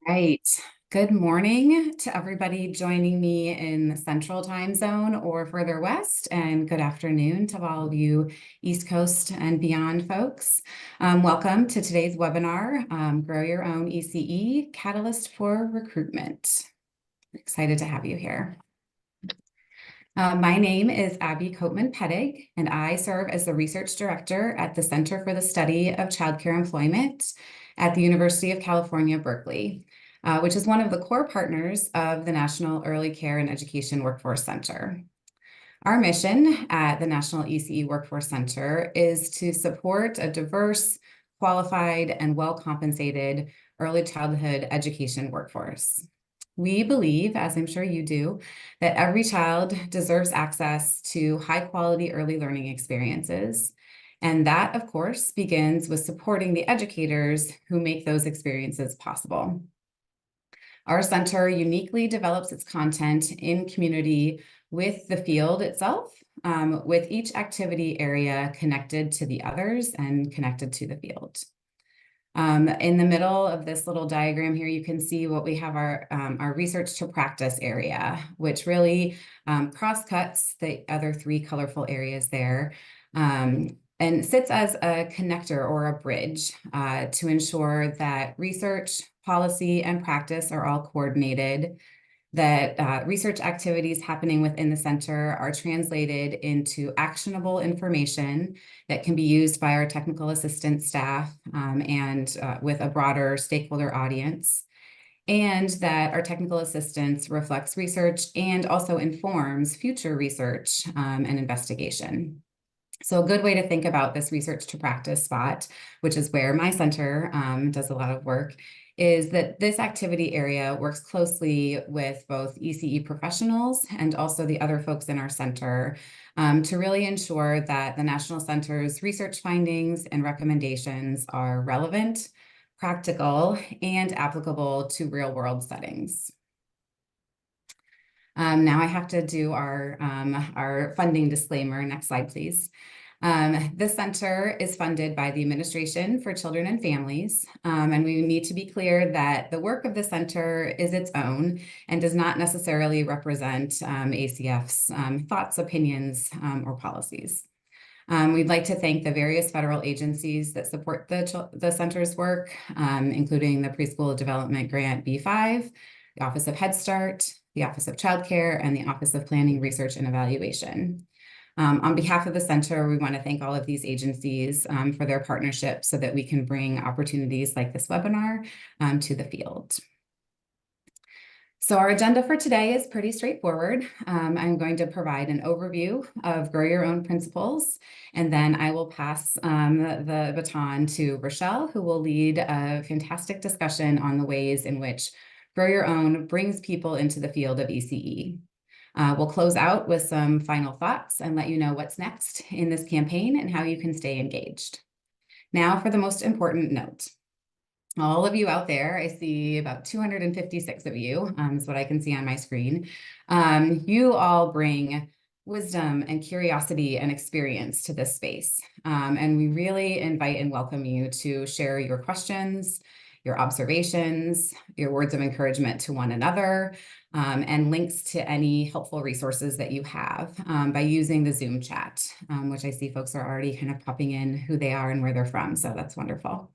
Right. Good morning to everybody joining me in the Central Time Zone or further west, and good afternoon to all of you East Coast and beyond folks. Welcome to today's webinar, Grow Your Own ECE, Catalyst for Recruitment. Excited to have you here. My name is Abby Copeman Petig, and I serve as the Research Director at the Center for the Study of Childcare Employment at the University of California Berkeley, which is one of the core partners of the National Early Care and Education Workforce Center. Our mission at the National ECE Workforce Center is to support a diverse, qualified, and well-compensated early childhood education workforce. We believe, as I'm sure you do, that every child deserves access to high-quality early learning experiences. And that, of course, begins with supporting the educators who make those experiences possible. Our center uniquely develops its content in community with the field itself, with each activity area connected to the others and connected to the field. In the middle of this little diagram here, you can see what we have our research to practice area, which really cross-cuts the other three colorful areas there, and sits as a connector or a bridge to ensure that research, policy, and practice are all coordinated, that research activities happening within the center are translated into actionable information that can be used by our technical assistant staff and with a broader stakeholder audience, and that our technical assistance reflects research and also informs future research and investigation. So a good way to think about this research to practice spot, which is where my center does a lot of work, is that this activity area works closely with both ECE professionals and also the other folks in our center to really ensure that the National Center's research findings and recommendations are relevant, practical, and applicable to real-world settings. Now I have to do our funding disclaimer. Next slide, please. This center is funded by the Administration for Children and Families, and we need to be clear that the work of the center is its own and does not necessarily represent ACF's thoughts, opinions, or policies. We'd like to thank the various federal agencies that support the center's work, including the Preschool Development Grant B5, the Office of Head Start, the Office of Child Care, and the Office of Planning, Research, and Evaluation. On behalf of the center, we want to thank all of these agencies for their partnership so that we can bring opportunities like this webinar to the field. So our agenda for today is pretty straightforward. I'm going to provide an overview of Grow Your Own principles, and then I will pass the baton to Rochelle, who will lead a fantastic discussion on the ways in which Grow Your Own brings people into the field of ECE. We'll close out with some final thoughts and let you know what's next in this campaign and how you can stay engaged. Now for the most important note. All of you out there, I see about 256 of you, is what I can see on my screen. You all bring wisdom and curiosity and experience to this space. And we really invite and welcome you to share your questions, your observations, your words of encouragement to one another, and links to any helpful resources that you have by using the Zoom chat, which I see folks are already kind of popping in who they are and where they're from, so that's wonderful.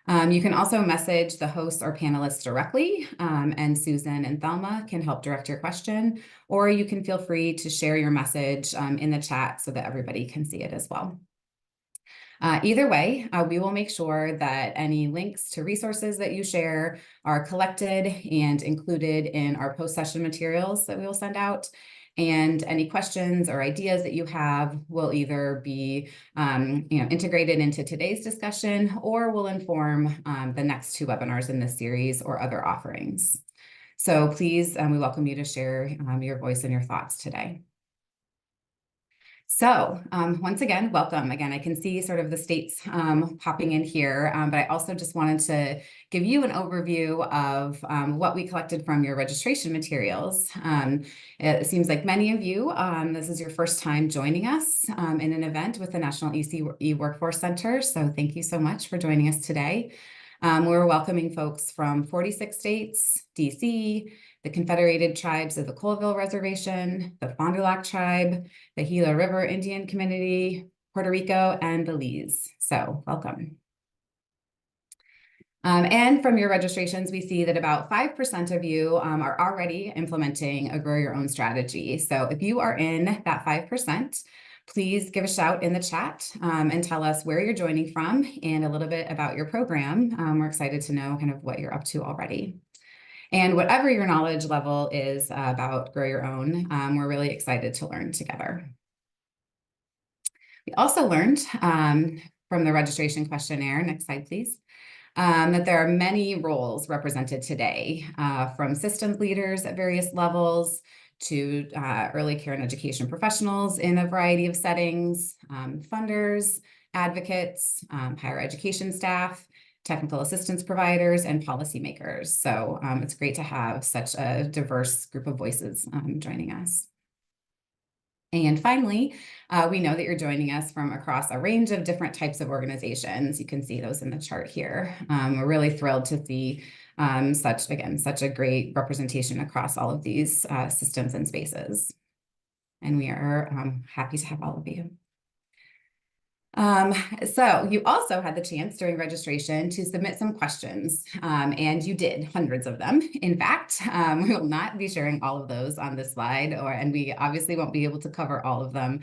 You can also message the hosts or panelists directly, and Susan and Thelma can help direct your question, or you can feel free to share your message in the chat so that everybody can see it as well. Either way, we will make sure that any links to resources that you share are collected and included in our post-session materials that we will send out. And any questions or ideas that you have will either be integrated into today's discussion or will inform the next two webinars in this series or other offerings. So please, we welcome you to share your voice and your thoughts today. So once again, welcome. Again, I can see sort of the states popping in here, but I also just wanted to give you an overview of what we collected from your registration materials. It seems like many of you, this is your first time joining us in an event with the National ECE Workforce Center. So thank you so much for joining us today. We're welcoming folks from 46 states, DC, the Confederated Tribes of the Colville Reservation, the Fond du Lac Tribe, the Gila River Indian Community, Puerto Rico, and Belize. So welcome. And from your registrations, we see that about 5% of you are already implementing a grow your own strategy. So if you are in that 5%, please give a shout in the chat and tell us where you're joining from and a little bit about your program. We're excited to know kind of what you're up to already. And whatever your knowledge level is about grow your own, we're really excited to learn together. We also learned from the registration questionnaire, next slide please, that there are many roles represented today, from systems leaders at various levels to early care and education professionals in a variety of settings, funders, advocates, higher education staff, technical assistance providers, and policymakers. So it's great to have such a diverse group of voices joining us. And finally, we know that you're joining us from across a range of different types of organizations. You can see those in the chart here. We're really thrilled to see such a great representation across all of these systems and spaces. And we are happy to have all of you. So you also had the chance during registration to submit some questions, and you did hundreds of them. In fact, we will not be sharing all of those on this slide, and we obviously won't be able to cover all of them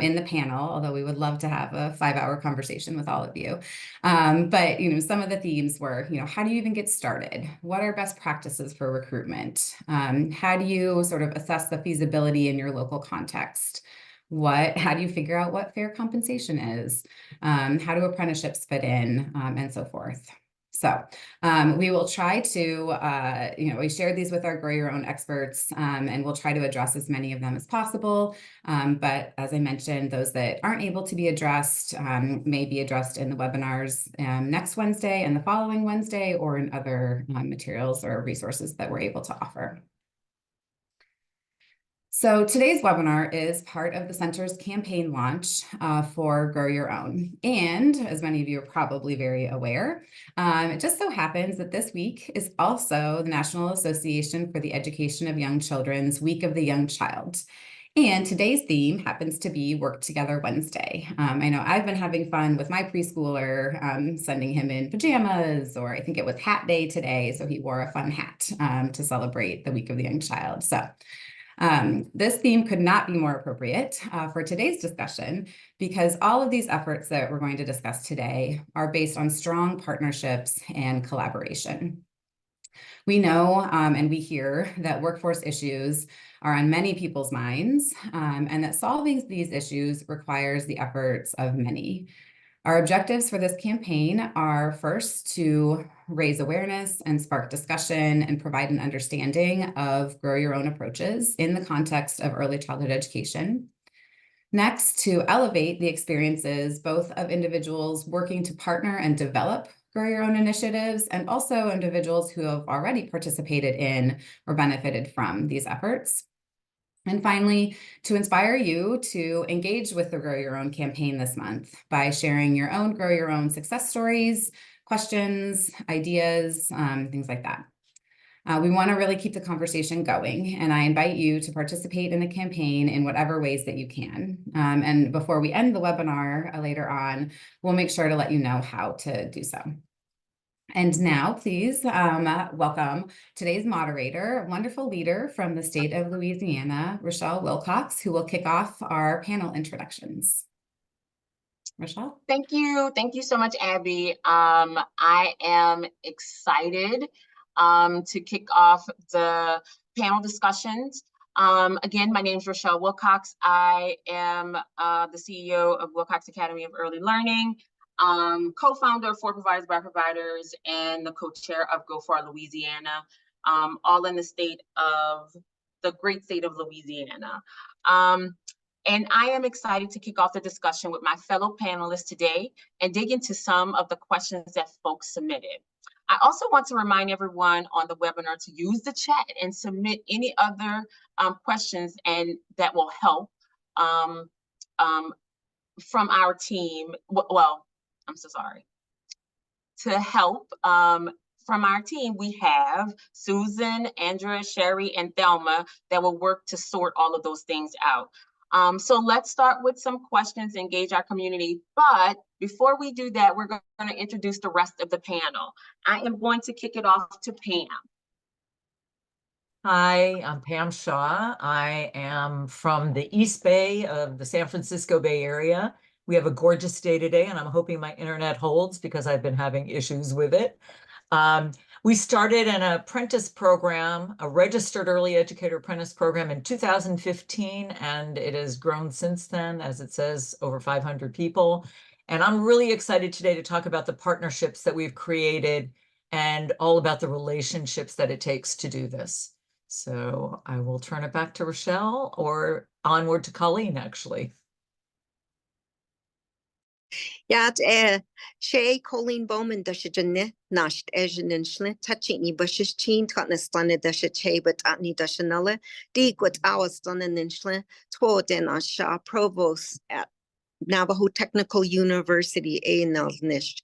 in the panel, although we would love to have a 5-hour conversation with all of you. But some of the themes were, how do you even get started? What are best practices for recruitment? How do you sort of assess the feasibility in your local context? How do you figure out what fair compensation is? How do apprenticeships fit in, and so forth. So we will try to, we shared these with our grow your own experts, and we'll try to address as many of them as possible. But as I mentioned, those that aren't able to be addressed may be addressed in the webinars next Wednesday and the following Wednesday, or in other materials or resources that we're able to offer. So today's webinar is part of the Center's campaign launch for Grow Your Own. And as many of you are probably very aware, it just so happens that this week is also the National Association for the Education of Young Children's Week of the Young Child. And today's theme happens to be Work Together Wednesday. I know I've been having fun with my preschooler, sending him in pajamas, or I think it was Hat Day today, so he wore a fun hat to celebrate the Week of the Young Child. So this theme could not be more appropriate for today's discussion, because all of these efforts that we're going to discuss today are based on strong partnerships and collaboration. We know and we hear that workforce issues are on many people's minds, and that solving these issues requires the efforts of many. Our objectives for this campaign are, first, to raise awareness and spark discussion and provide an understanding of grow your own approaches in the context of early childhood education. Next, to elevate the experiences both of individuals working to partner and develop grow your own initiatives, and also individuals who have already participated in or benefited from these efforts. And finally, to inspire you to engage with the Grow Your Own campaign this month by sharing your own Grow Your Own success stories, questions, ideas, things like that. We want to really keep the conversation going, and I invite you to participate in the campaign in whatever ways that you can. And before we end the webinar later on, we'll make sure to let you know how to do so. And now, please welcome today's moderator, a wonderful leader from the state of Louisiana, Rochelle Wilcox, who will kick off our panel introductions. Rochelle? Thank you. Thank you so much, Abby. I am excited to kick off the panel discussions. Again, my name is Rochelle Wilcox. I am the CEO of Wilcox Academy of Early Learning, co-founder of For Providers by Providers, and the co-chair of Geaux Far Louisiana, all in the great state of Louisiana. And I am excited to kick off the discussion with my fellow panelists today and dig into some of the questions that folks submitted. I also want to remind everyone on the webinar to use the chat and submit any other questions and that will help from our team. Well, I'm so sorry. to help from our team, we have Susan, Andrea, Sherry, and Thelma that will work to sort all of those things out. So let's start with some questions, engage our community. But before we do that, we're going to introduce the rest of the panel. I am going to kick it off to Pamm. Hi, I'm Pamm Shaw. I am from the East Bay of the San Francisco Bay Area. We have a gorgeous day today, and I'm hoping my internet holds because I've been having issues with it. We started an apprentice program, a registered early educator apprentice program in 2015, and it has grown since then, as it says, over 500 people. And I'm really excited today to talk about the partnerships that we've created and all about the relationships that it takes to do this. So I will turn it back to Rochelle, or onward to Colleen, actually. Ja, Shay Colleen Bowman dasha jenne nasht ejenen schle touching bushes chin totna stunne dasha che but atni dasha nulla dig what our stunnen in schle toward den asha provost at Navajo Technical University a nisht.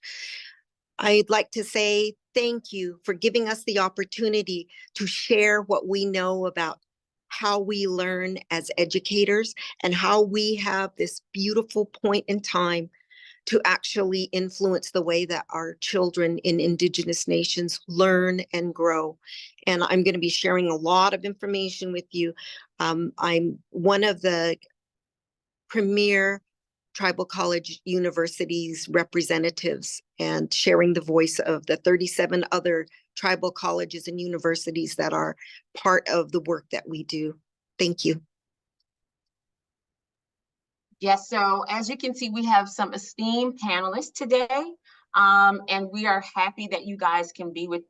I'd like to say thank you for giving us the opportunity to share what we know about how we learn as educators and how we have this beautiful point in time to actually influence the way that our children in Indigenous nations learn and grow. And I'm going to be sharing a lot of information with you. I'm one of the premier tribal college universities representatives and sharing the voice of the 37 other tribal colleges and universities that are part of the work that we do. Thank you. Yes, so as you can see, we have some esteemed panelists today, and we are happy that you guys can be with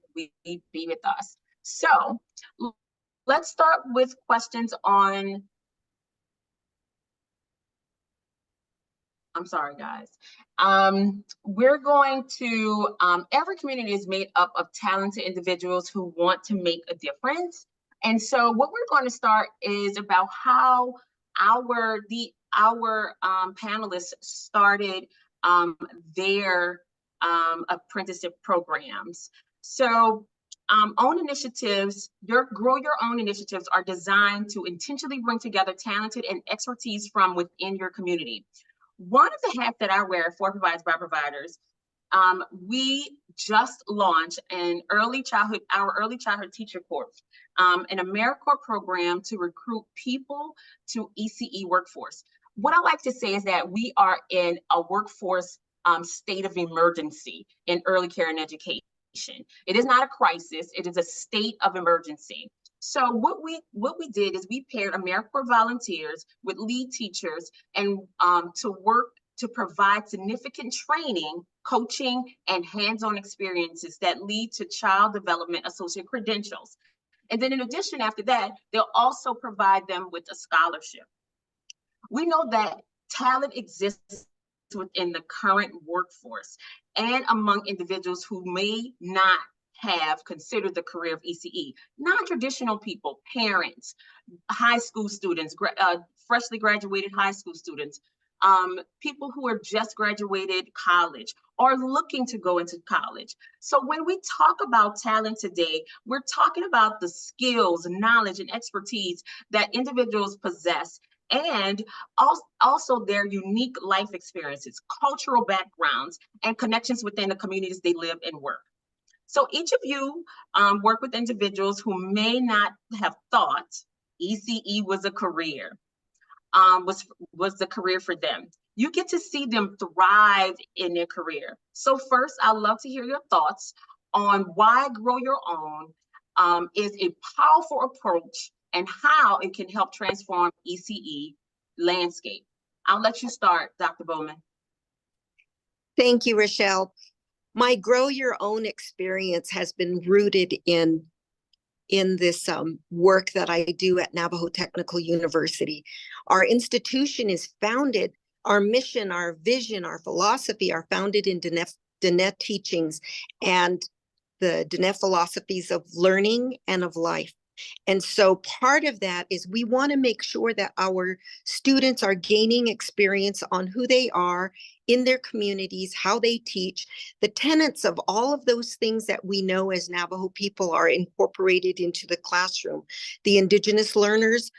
us. So let's start with questions on, I'm sorry, guys. We're going to, every community is made up of talented individuals who want to make a difference. And so what we're going to start is about how our panelists started their apprenticeship programs. So own initiatives, grow your own initiatives are designed to intentionally bring together talented and expertise from within your community. One of the hats that I wear for Provides by Providers, we just launched our early childhood teacher course, an AmeriCorps program to recruit people to ECE workforce. What I like to say is that we are in a workforce state of emergency in early care and education. It is not a crisis, it is a state of emergency. So what we did is we paired AmeriCorps volunteers with lead teachers and to work to provide significant training, coaching, and hands-on experiences that lead to child development associate credentials. And then in addition, after that, they'll also provide them with a scholarship. We know that talent exists within the current workforce and among individuals who may not have considered the career of ECE. Non-traditional people, parents, high school students, freshly graduated high school students, people who are just graduated college or looking to go into college. So when we talk about talent today, we're talking about the skills, knowledge, and expertise that individuals possess, and also their unique life experiences, cultural backgrounds, and connections within the communities they live and work. So each of you work with individuals who may not have thought ECE was a career, was the career for them. You get to see them thrive in their career. So first, I'd love to hear your thoughts on why Grow Your Own is a powerful approach and how it can help transform ECE landscape. I'll let you start, Dr. Bowman. Thank you, Rochelle. My Grow Your Own experience has been rooted in this work that I do at Navajo Technical University. Our institution is founded, our mission, our vision, our philosophy are founded in Diné teachings and the Diné philosophies of learning and of life. And so part of that is we want to make sure that our students are gaining experience on who they are in their communities, how they teach. The tenets of all of those things that we know as Navajo people are incorporated into the classroom. The Indigenous learners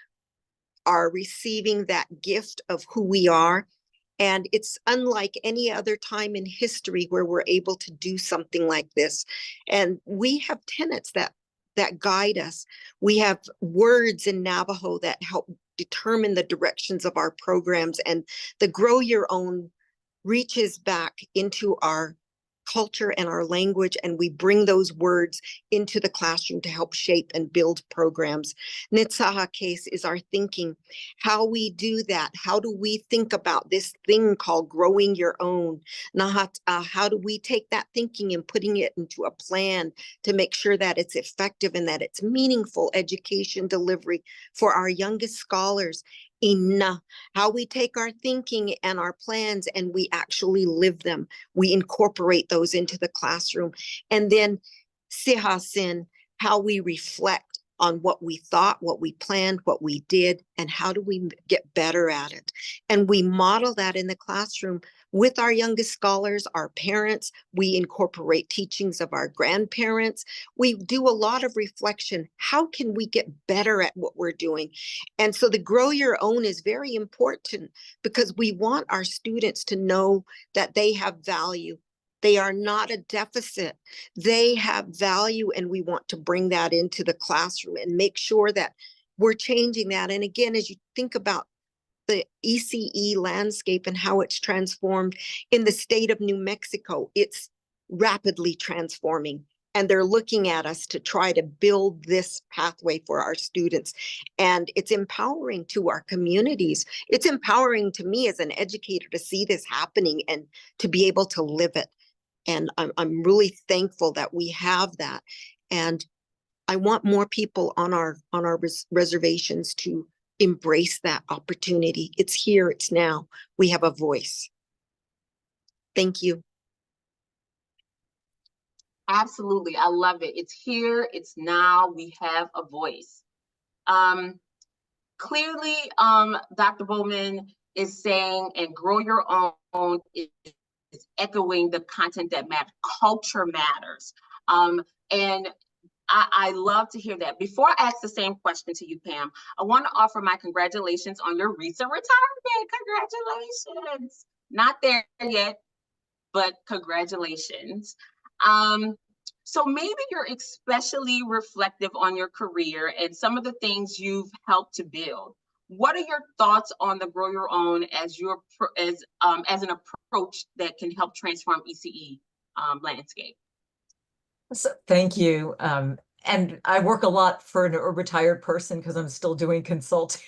are receiving that gift of who we are. And it's unlike any other time in history where we're able to do something like this. And we have tenets that guide us. We have words in Navajo that help determine the directions of our programs, and the Grow Your Own reaches back into our culture and our language, and we bring those words into the classroom to help shape and build programs. Nitsaha case is our thinking. How we do that, how do we think about this thing called growing your own? Nahat, how do we take that thinking and putting it into a plan to make sure that it's effective and that it's meaningful education delivery for our youngest scholars? Ina, how we take our thinking and our plans and we actually live them. We incorporate those into the classroom. And then Sihasin, how we reflect on what we thought, what we planned, what we did, and how do we get better at it. And we model that in the classroom with our youngest scholars, our parents. We incorporate teachings of our grandparents. We do a lot of reflection. How can we get better at what we're doing? And so the Grow Your Own is very important because we want our students to know that they have value. They are not a deficit. They have value, and we want to bring that into the classroom and make sure that we're changing that. And again, as you think about the ECE landscape and how it's transformed in the state of New Mexico, it's rapidly transforming. And they're looking at us to try to build this pathway for our students. And it's empowering to our communities. It's empowering to me as an educator to see this happening and to be able to live it. And I'm really thankful that we have that. And I want more people on our reservations to embrace that opportunity. It's here, it's now. We have a voice. Thank you. Absolutely, I love it. It's here, it's now, we have a voice. Clearly, Dr. Bowman is saying, and Grow Your Own is echoing the content that matters. Culture matters. And I love to hear that. Before I ask the same question to you, Pam, I want to offer my congratulations on your recent retirement. Congratulations. Not there yet, but congratulations. So maybe you're especially reflective on your career and some of the things you've helped to build. What are your thoughts on the Grow Your Own as an approach that can help transform ECE landscape? So thank you. And I work a lot for a retired person because I'm still doing consulting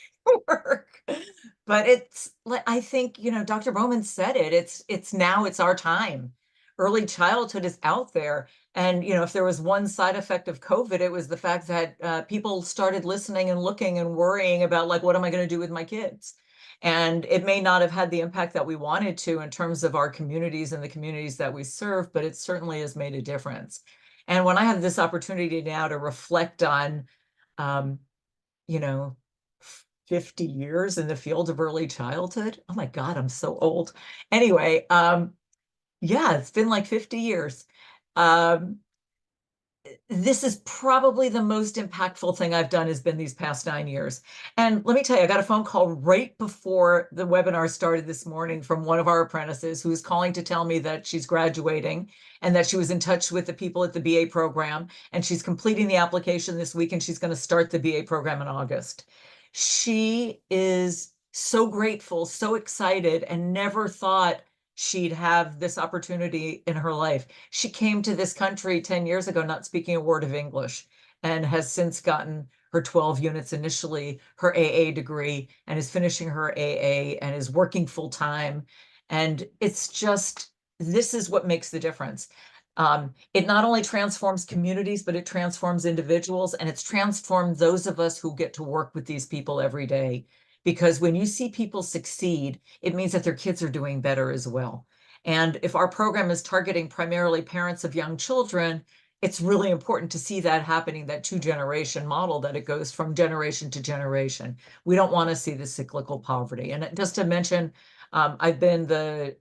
work. But it's, I think, you know, Dr. Bowman said it. It's now, it's our time. Early childhood is out there. And, you know, if there was one side effect of COVID, it was the fact that people started listening and looking and worrying about, like, what am I going to do with my kids? And it may not have had the impact that we wanted to in terms of our communities and the communities that we serve, but it certainly has made a difference. And when I have this opportunity now to reflect on, you know, 50 years in the field of early childhood, oh my God, I'm so old. Anyway, yeah, it's been like 50 years. This is probably the most impactful thing I've done has been these past 9 years. And let me tell you, I got a phone call right before the webinar started this morning from one of our apprentices who is calling to tell me that she's graduating and that she was in touch with the people at the BA program, and she's completing the application this week and she's going to start the BA program in August. She is so grateful, so excited, and never thought she'd have this opportunity in her life. She came to this country 10 years ago, not speaking a word of English, and has since gotten her 12 units initially, her AA degree, and is finishing her AA and is working full time. And it's just, this is what makes the difference. It not only transforms communities, but it transforms individuals, and it's transformed those of us who get to work with these people every day. Because when you see people succeed, it means that their kids are doing better as well. And if our program is targeting primarily parents of young children, it's really important to see that happening, that two-generation model, that it goes from generation to generation. We don't want to see the cyclical poverty. And just to mention, I've been the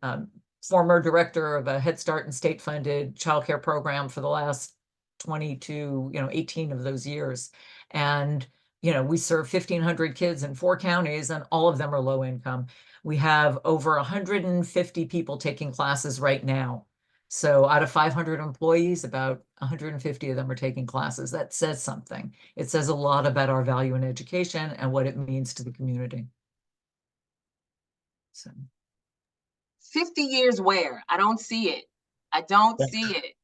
former director of a Head Start and state-funded childcare program for the last 22, 18 of those years. And, we serve 1,500 kids in 4 counties, and all of them are low income. We have over 150 people taking classes right now. So out of 500 employees, about 150 of them are taking classes. That says something. It says a lot about our value in education and what it means to the community. So 50 years where? I don't see it. I don't see it.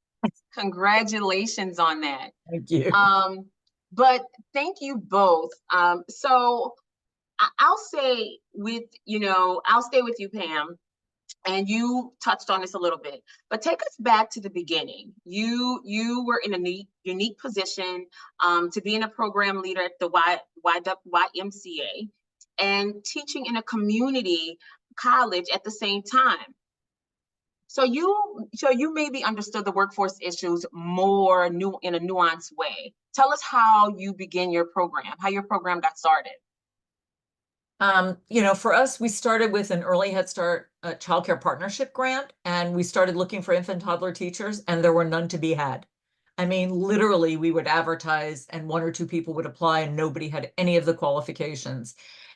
Congratulations on that. thank you. But thank you both. So I'll say I'll stay with you, Pamm, and you touched on this a little bit, but take us back to the beginning. You were in a unique position to be a program leader at the YMCA and teaching in a community college at the same time. So you maybe understood the workforce issues more in a nuanced way. Tell us how you began your program, how your program got started. For us, we started with an early Head Start childcare partnership grant, and we started looking for infant toddler teachers, and there were none to be had. I mean, literally, we would advertise and 1 or 2 people would apply and nobody had any of the qualifications.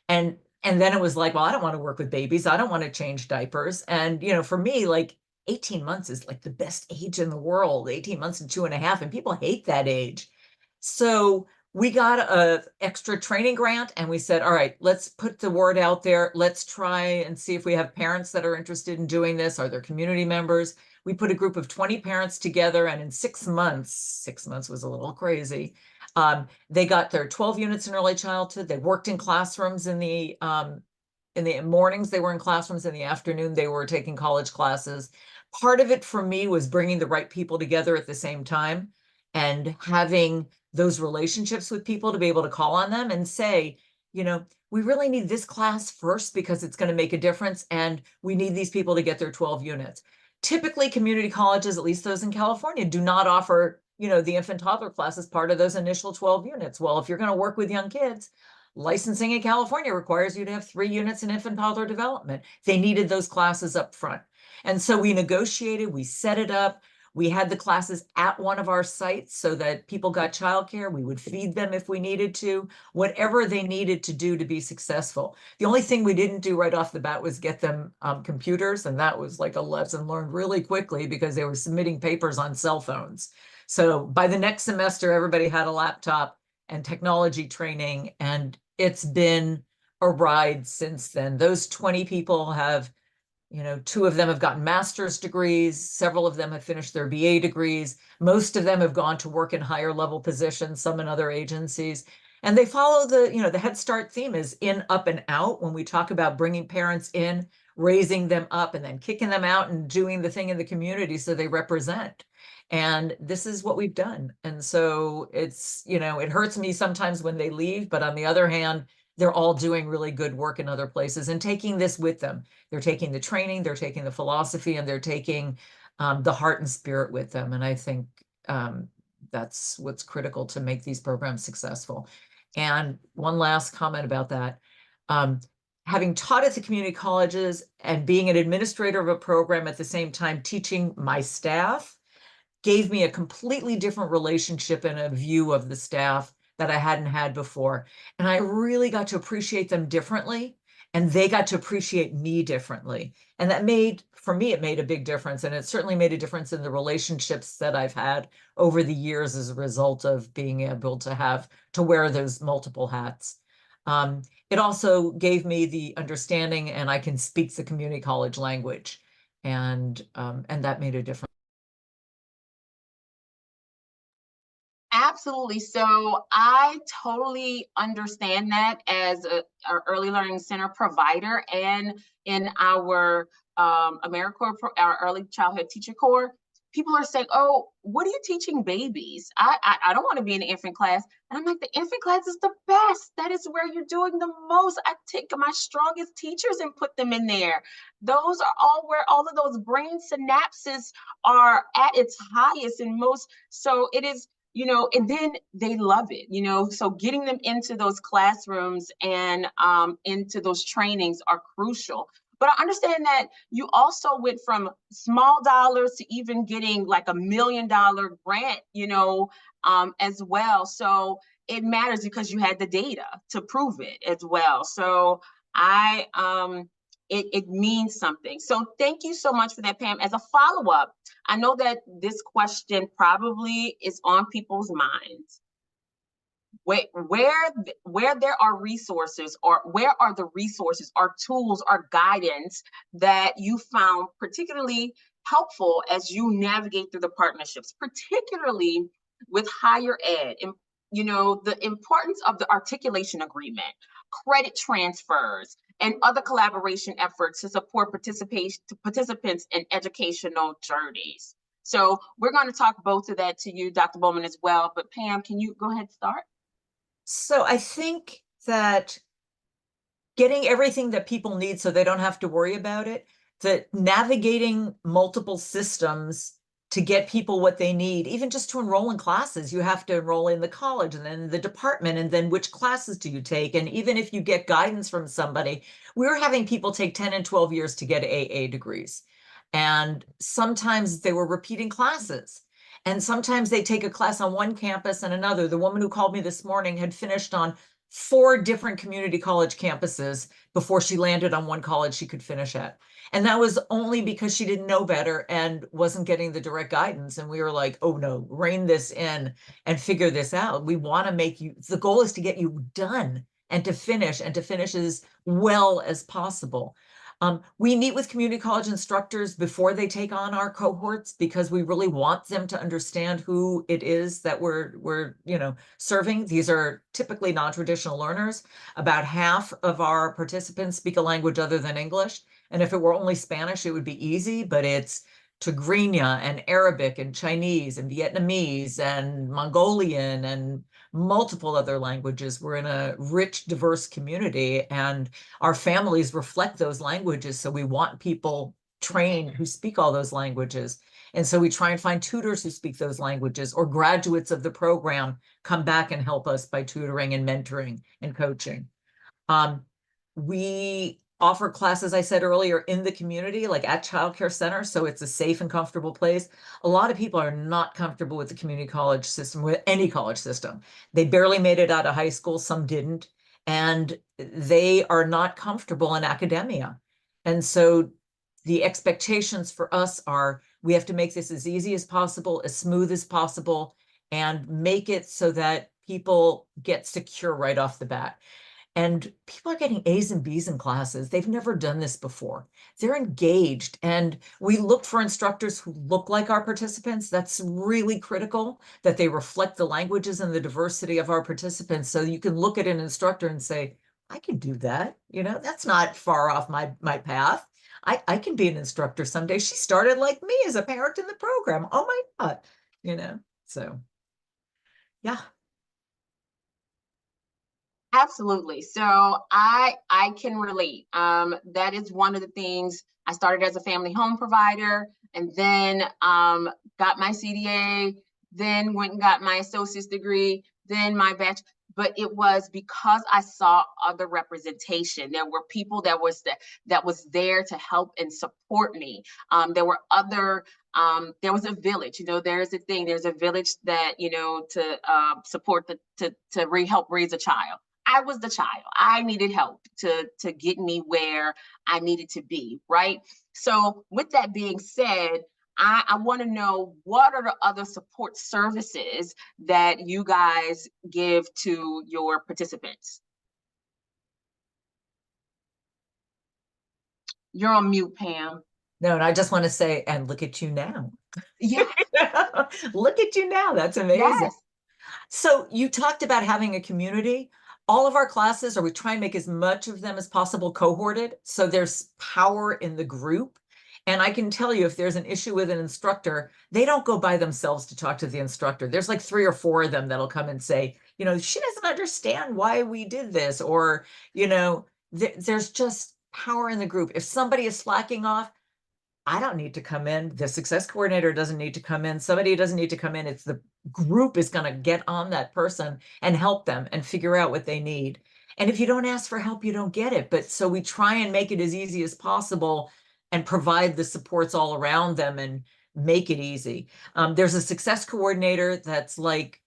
And then it was like, well, I don't want to work with babies. I don't want to change diapers. And, for me, like 18 months is like the best age in the world, 18 months and 2.5, and people hate that age. So we got a extra training grant and we said, all right, let's put the word out there. Let's try and see if we have parents that are interested in doing this. Are there community members? We put a group of 20 parents together, and in 6 months, 6 months was a little crazy. They got their 12 units in early childhood. They worked in classrooms in the mornings. They were in classrooms. In the afternoon, they were taking college classes. Part of it for me was bringing the right people together at the same time and having those relationships with people to be able to call on them and say, we really need this class first because it's going to make a difference, and we need these people to get their 12 units. Typically, community colleges, at least those in California, do not offer, the infant toddler class as part of those initial 12 units. Well, if you're going to work with young kids, licensing in California requires you to have 3 units in infant toddler development. They needed those classes up front. And so we negotiated, we set it up. We had the classes at one of our sites so that people got childcare. We would feed them if we needed to, whatever they needed to do to be successful. The only thing we didn't do right off the bat was get them computers. And that was like a lesson learned really quickly because they were submitting papers on cell phones. So by the next semester, everybody had a laptop and technology training, and it's been a ride since then. Those 20 people have 2 of them have gotten master's degrees. Several of them have finished their BA degrees. Most of them have gone to work in higher level positions, some in other agencies. And they follow the Head Start theme is in, up, and out. When we talk about bringing parents in, raising them up, and then kicking them out and doing the thing in the community so they represent. And this is what we've done. And so it's, it hurts me sometimes when they leave, but on the other hand, they're all doing really good work in other places and taking this with them. They're taking the training, they're taking the philosophy, and they're taking the heart and spirit with them. And I think that's what's critical to make these programs successful. And one last comment about that. Having taught at the community colleges and being an administrator of a program at the same time teaching my staff gave me a completely different relationship and a view of the staff that I hadn't had before. And I really got to appreciate them differently, and they got to appreciate me differently. And that for me, it made a big difference. And it certainly made a difference in the relationships that I've had over the years as a result of being able to wear those multiple hats. It also gave me the understanding, and I can speak the community college language, and that made a difference. Absolutely. So I totally understand that as our early learning center provider, and in our AmeriCorps, our early childhood teacher corps, people are saying, oh, what are you teaching babies? I don't want to be in the infant class. And I'm like, the infant class is the best. That is where you're doing the most. I take my strongest teachers and put them in there. Those are all where all of those brain synapses are at its highest and most. So it is, and then they love it, so getting them into those classrooms and into those trainings are crucial. But I understand that you also went from small dollars to even getting like $1 million grant, as well. So it matters because you had the data to prove it as well. So it means something. So thank you so much for that, Pam. As a follow-up, I know that this question probably is on people's minds. Where there are resources, or where are the resources or tools or guidance that you found particularly helpful as you navigate through the partnerships, particularly with higher ed, and the importance of the articulation agreement, credit transfers, and other collaboration efforts to support participants in educational journeys. So we're going to talk both of that to you, Dr. Bowman, as well. But Pam, can you go ahead and start? So I think that getting everything that people need so they don't have to worry about it, that navigating multiple systems to get people what they need, even just to enroll in classes, you have to enroll in the college and then the department, and then which classes do you take? And even if you get guidance from somebody, we're having people take 10 and 12 years to get AA degrees. And sometimes they were repeating classes. And sometimes they take a class on one campus and another. The woman who called me this morning had finished on 4 different community college campuses before she landed on one college she could finish at. And that was only because she didn't know better and wasn't getting the direct guidance. And we were like, oh no, rein this in and figure this out. We want to make you, the goal is to get you done and to finish as well as possible. We meet with community college instructors before they take on our cohorts because we really want them to understand who it is that we're serving. These are typically non-traditional learners. About half of our participants speak a language other than English. And if it were only Spanish, it would be easy, but it's Tigrinya and Arabic and Chinese and Vietnamese and Mongolian and multiple other languages. We're in a rich, diverse community, and our families reflect those languages. So we want people trained who speak all those languages. And so we try and find tutors who speak those languages, or graduates of the program come back and help us by tutoring and mentoring and coaching. We offer classes, I said earlier, in the community, like at childcare centers, so it's a safe and comfortable place. A lot of people are not comfortable with the community college system, with any college system. They barely made it out of high school, some didn't, and they are not comfortable in academia. And so the expectations for us are, we have to make this as easy as possible, as smooth as possible, and make it so that people get secure right off the bat. And people are getting A's and B's in classes. They've never done this before. They're engaged. And we look for instructors who look like our participants. That's really critical, that they reflect the languages and the diversity of our participants. So you can look at an instructor and say, I can do that. That's not far off my path. I can be an instructor someday. She started like me as a parent in the program. Oh my God, so yeah. Absolutely. So I can relate. That is one of the things. I started as a family home provider, and then got my CDA, then went and got my associate's degree, then my bachelor. But it was because I saw other representation. There were people that was there to help and support me. There were other. There was a village. There's a thing. There's a village that to support to help raise a child. I was the child. I needed help to get me where I needed to be, right? So with that being said, I want to know, what are the other support services that you guys give to your participants? You're on mute, Pam. No, and I just want to say, and look at you now. Yeah. Look at you now. That's amazing. Yes. So you talked about having a community. All of our classes, or we try and make as much of them as possible cohorted, so there's power in the group. And I can tell you, if there's an issue with an instructor, they don't go by themselves to talk to the instructor. There's like 3 or 4 of them that'll come and say, she doesn't understand why we did this, or, there's just power in the group. If somebody is slacking off, I don't need to come in. The success coordinator doesn't need to come in. Somebody doesn't need to come in. It's the group is going to get on that person and help them and figure out what they need. And if you don't ask for help, you don't get it. But so we try and make it as easy as possible and provide the supports all around them and make it easy. There's a success coordinator that's like,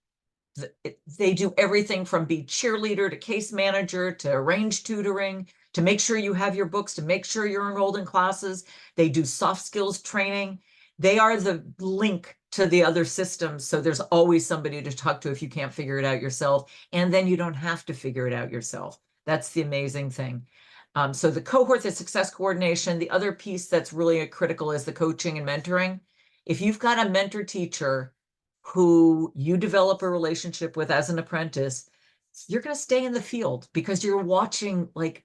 they do everything from be cheerleader to case manager to arrange tutoring, to make sure you have your books, to make sure you're enrolled in classes. They do soft skills training. They are the link to the other systems. So there's always somebody to talk to if you can't figure it out yourself. And then you don't have to figure it out yourself. That's the amazing thing. So the cohort, the success coordination, the other piece that's really critical is the coaching and mentoring. If you've got a mentor teacher who you develop a relationship with as an apprentice, you're going to stay in the field because you're watching like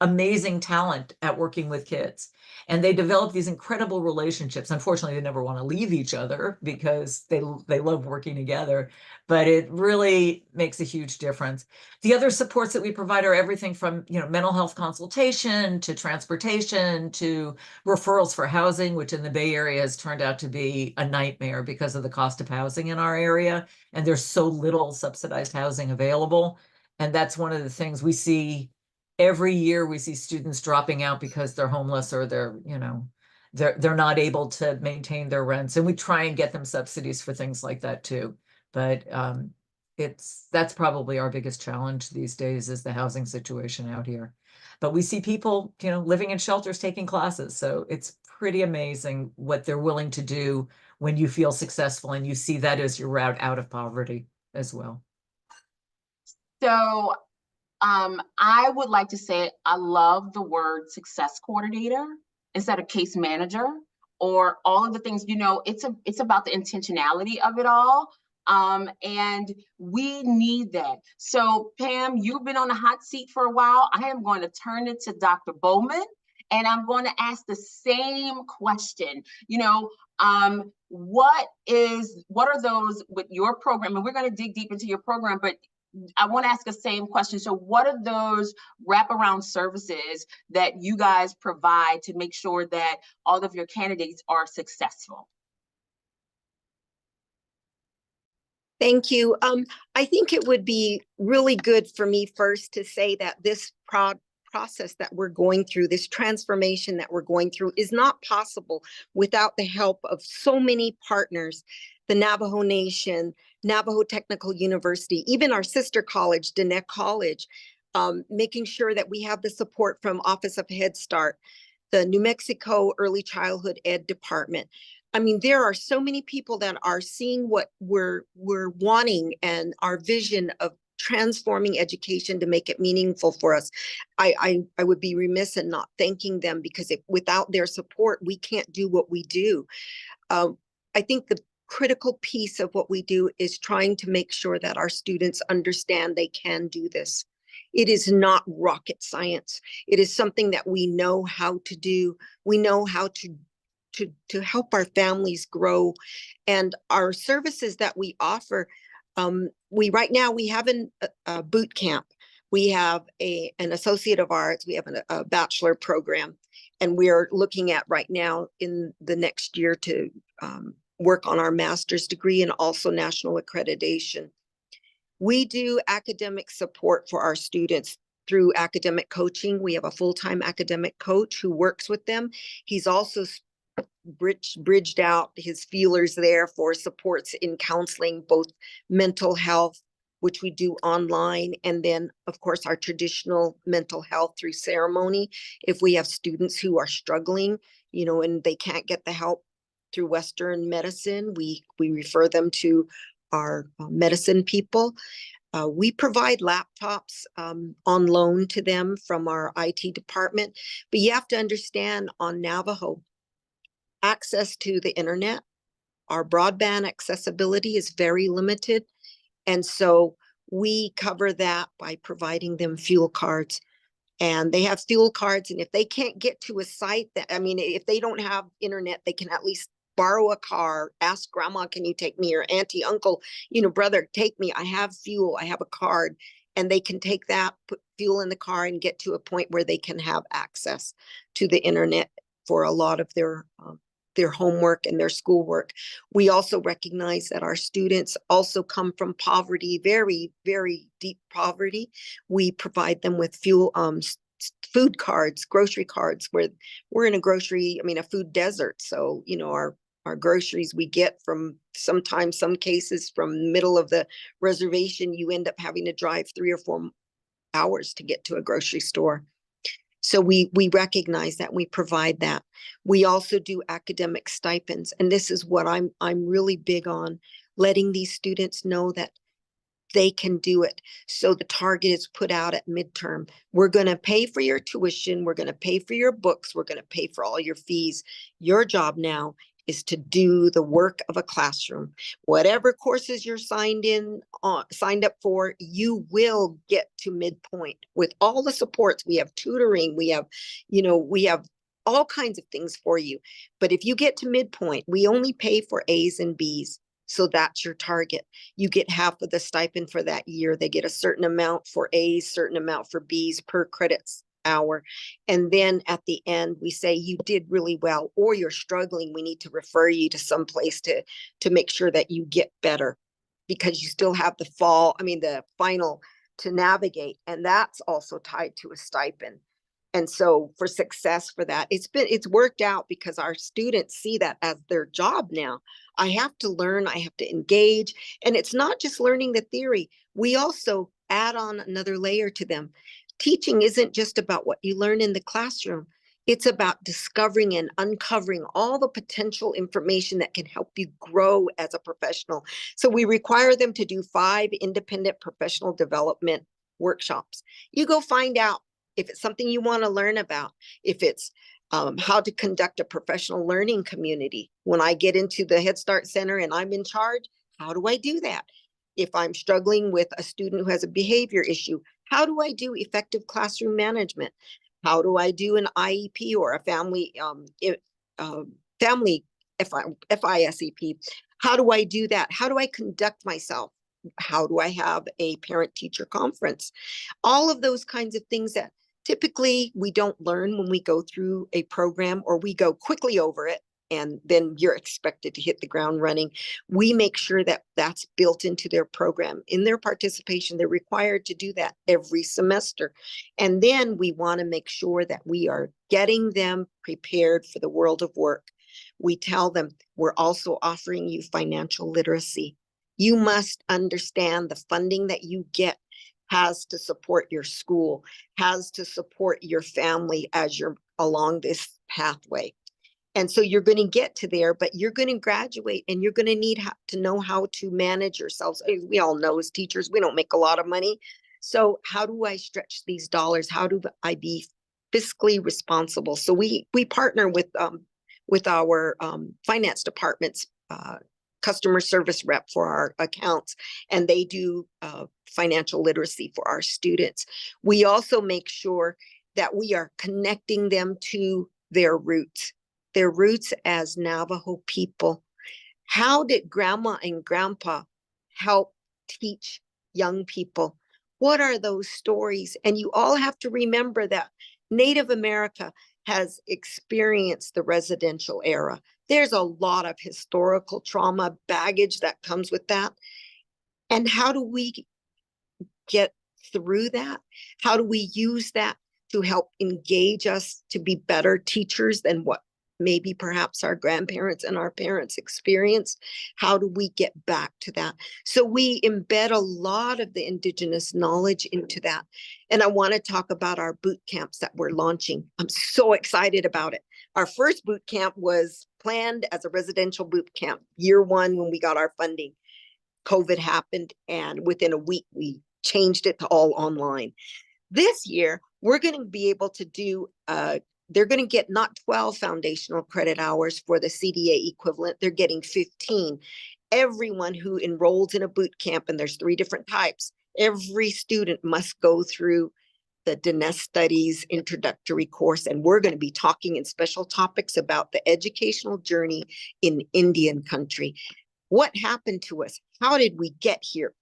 amazing talent at working with kids. And they develop these incredible relationships. Unfortunately, they never want to leave each other because they love working together, but it really makes a huge difference. The other supports that we provide are everything from, you know, mental health consultation to transportation to referrals for housing, which in the Bay Area has turned out to be a nightmare because of the cost of housing in our area. And there's so little subsidized housing available. And that's one of the things we see every year. We see students dropping out because they're homeless or they're, you know, they're not able to maintain their rents. And we try and get them subsidies for things like that too. But that's probably our biggest challenge these days is the housing situation out here. But we see people, you know, living in shelters, taking classes. So it's pretty amazing what they're willing to do when you feel successful and you see that as your route out of poverty as well. So I would like to say I love the word success coordinator instead of case manager or all of the things, you know, it's about the intentionality of it all. And we need that. So Pam, you've been on the hot seat for a while. I am going to turn it to Dr. Bowman and I'm going to ask the same question. You know, what are those with your program? And we're going to dig deep into your program, but I want to ask the same question. So what are those wraparound services that you guys provide to make sure that all of your candidates are successful? Thank you. I think it would be really good for me first to say that this process that we're going through, this transformation that we're going through is not possible without the help of so many partners, the Navajo Nation, Navajo Technical University, even our sister college, Diné College, making sure that we have the support from Office of Head Start, the New Mexico Early Childhood Ed Department. I mean, there are so many people that are seeing what we're wanting and our vision of transforming education to make it meaningful for us. I would be remiss in not thanking them because without their support, we can't do what we do. I think the critical piece of what we do is trying to make sure that our students understand they can do this. It is not rocket science. It is something that we know how to do. We know how to help our families grow. And our services that we offer, right now we have a boot camp. We have an Associate of Arts. We have a bachelor program. And we are looking at right now in the next year to work on our master's degree and also national accreditation. We do academic support for our students through academic coaching. We have a full-time academic coach who works with them. He's also bridged out his feelers there for supports in counseling, both mental health, which we do online, and then of course our traditional mental health through ceremony. If we have students who are struggling, you know, and they can't get the help through Western medicine, we refer them to our medicine people. We provide laptops on loan to them from our IT department, but you have to understand on Navajo, access to the internet, our broadband accessibility is very limited. And so we cover that by providing them fuel cards. And they have fuel cards. And if they can't get to a site if they don't have internet, they can at least borrow a car, ask grandma, can you take me? Or auntie, uncle, brother, take me. I have fuel, I have a card. And they can take that, put fuel in the car and get to a point where they can have access to the internet for a lot of their their homework and their schoolwork. We also recognize that our students also come from poverty, very, very deep poverty. We provide them with food cards, grocery cards, where we're in a food desert. So, our groceries we get from some cases from middle of the reservation, you end up having to drive 3 or 4 hours to get to a grocery store. So we recognize that, we provide that. We also do academic stipends. And this is what I'm really big on, letting these students know that they can do it. So the target is put out at midterm. We're going to pay for your tuition. We're going to pay for your books. We're going to pay for all your fees. Your job now is to do the work of a classroom. Whatever courses you're signed up for, you will get to midpoint with all the supports. We have tutoring. We have all kinds of things for you. But if you get to midpoint, we only pay for A's and B's. So that's your target. You get half of the stipend for that year. They get a certain amount for A's, certain amount for B's per credits hour. And then at the end, we say you did really well, or you're struggling. We need to refer you to some place to make sure that you get better, because you still have the final to navigate. And that's also tied to a stipend. And so for success for that, it's worked out because our students see that as their job now. I have to learn, I have to engage. And it's not just learning the theory. We also add on another layer to them. Teaching isn't just about what you learn in the classroom. It's about discovering and uncovering all the potential information that can help you grow as a professional. So we require them to do 5 independent professional development workshops. You go find out if it's something you want to learn about, if it's how to conduct a professional learning community. When I get into the Head Start Center and I'm in charge, how do I do that? If I'm struggling with a student who has a behavior issue, how do I do effective classroom management? How do I do an IEP or a family FISEP? How do I do that? How do I conduct myself? How do I have a parent-teacher conference? All of those kinds of things that typically we don't learn when we go through a program, or we go quickly over it and then you're expected to hit the ground running. We make sure that that's built into their program. In their participation, they're required to do that every semester. And then we want to make sure that we are getting them prepared for the world of work. We tell them we're also offering you financial literacy. You must understand the funding that you get has to support your school, has to support your family as you're along this pathway. And so you're going to get to there, but you're going to graduate and you're going to need to know how to manage yourselves. We all know as teachers, we don't make a lot of money. So how do I stretch these dollars? How do I be fiscally responsible? So we partner with our finance department's customer service rep for our accounts, and they do financial literacy for our students. We also make sure that we are connecting them to their roots as Navajo people. How did grandma and grandpa help teach young people? What are those stories? And you all have to remember that Native America has experienced the residential era. There's a lot of historical trauma baggage that comes with that. And how do we get through that? How do we use that to help engage us to be better teachers than what maybe perhaps our grandparents and our parents experienced? How do we get back to that? So we embed a lot of the Indigenous knowledge into that. And I want to talk about our boot camps that we're launching. I'm so excited about it. Our first boot camp was planned as a residential boot camp. Year 1, when we got our funding, COVID happened, and within a week, we changed it to all online. This year, we're going to be able to do they're going to get not 12 foundational credit hours for the CDA equivalent. They're getting 15. Everyone who enrolls in a boot camp, and there's 3 different types, every student must go through the Diné Studies introductory course. And we're going to be talking in special topics about the educational journey in Indian country. What happened to us? How did we get here?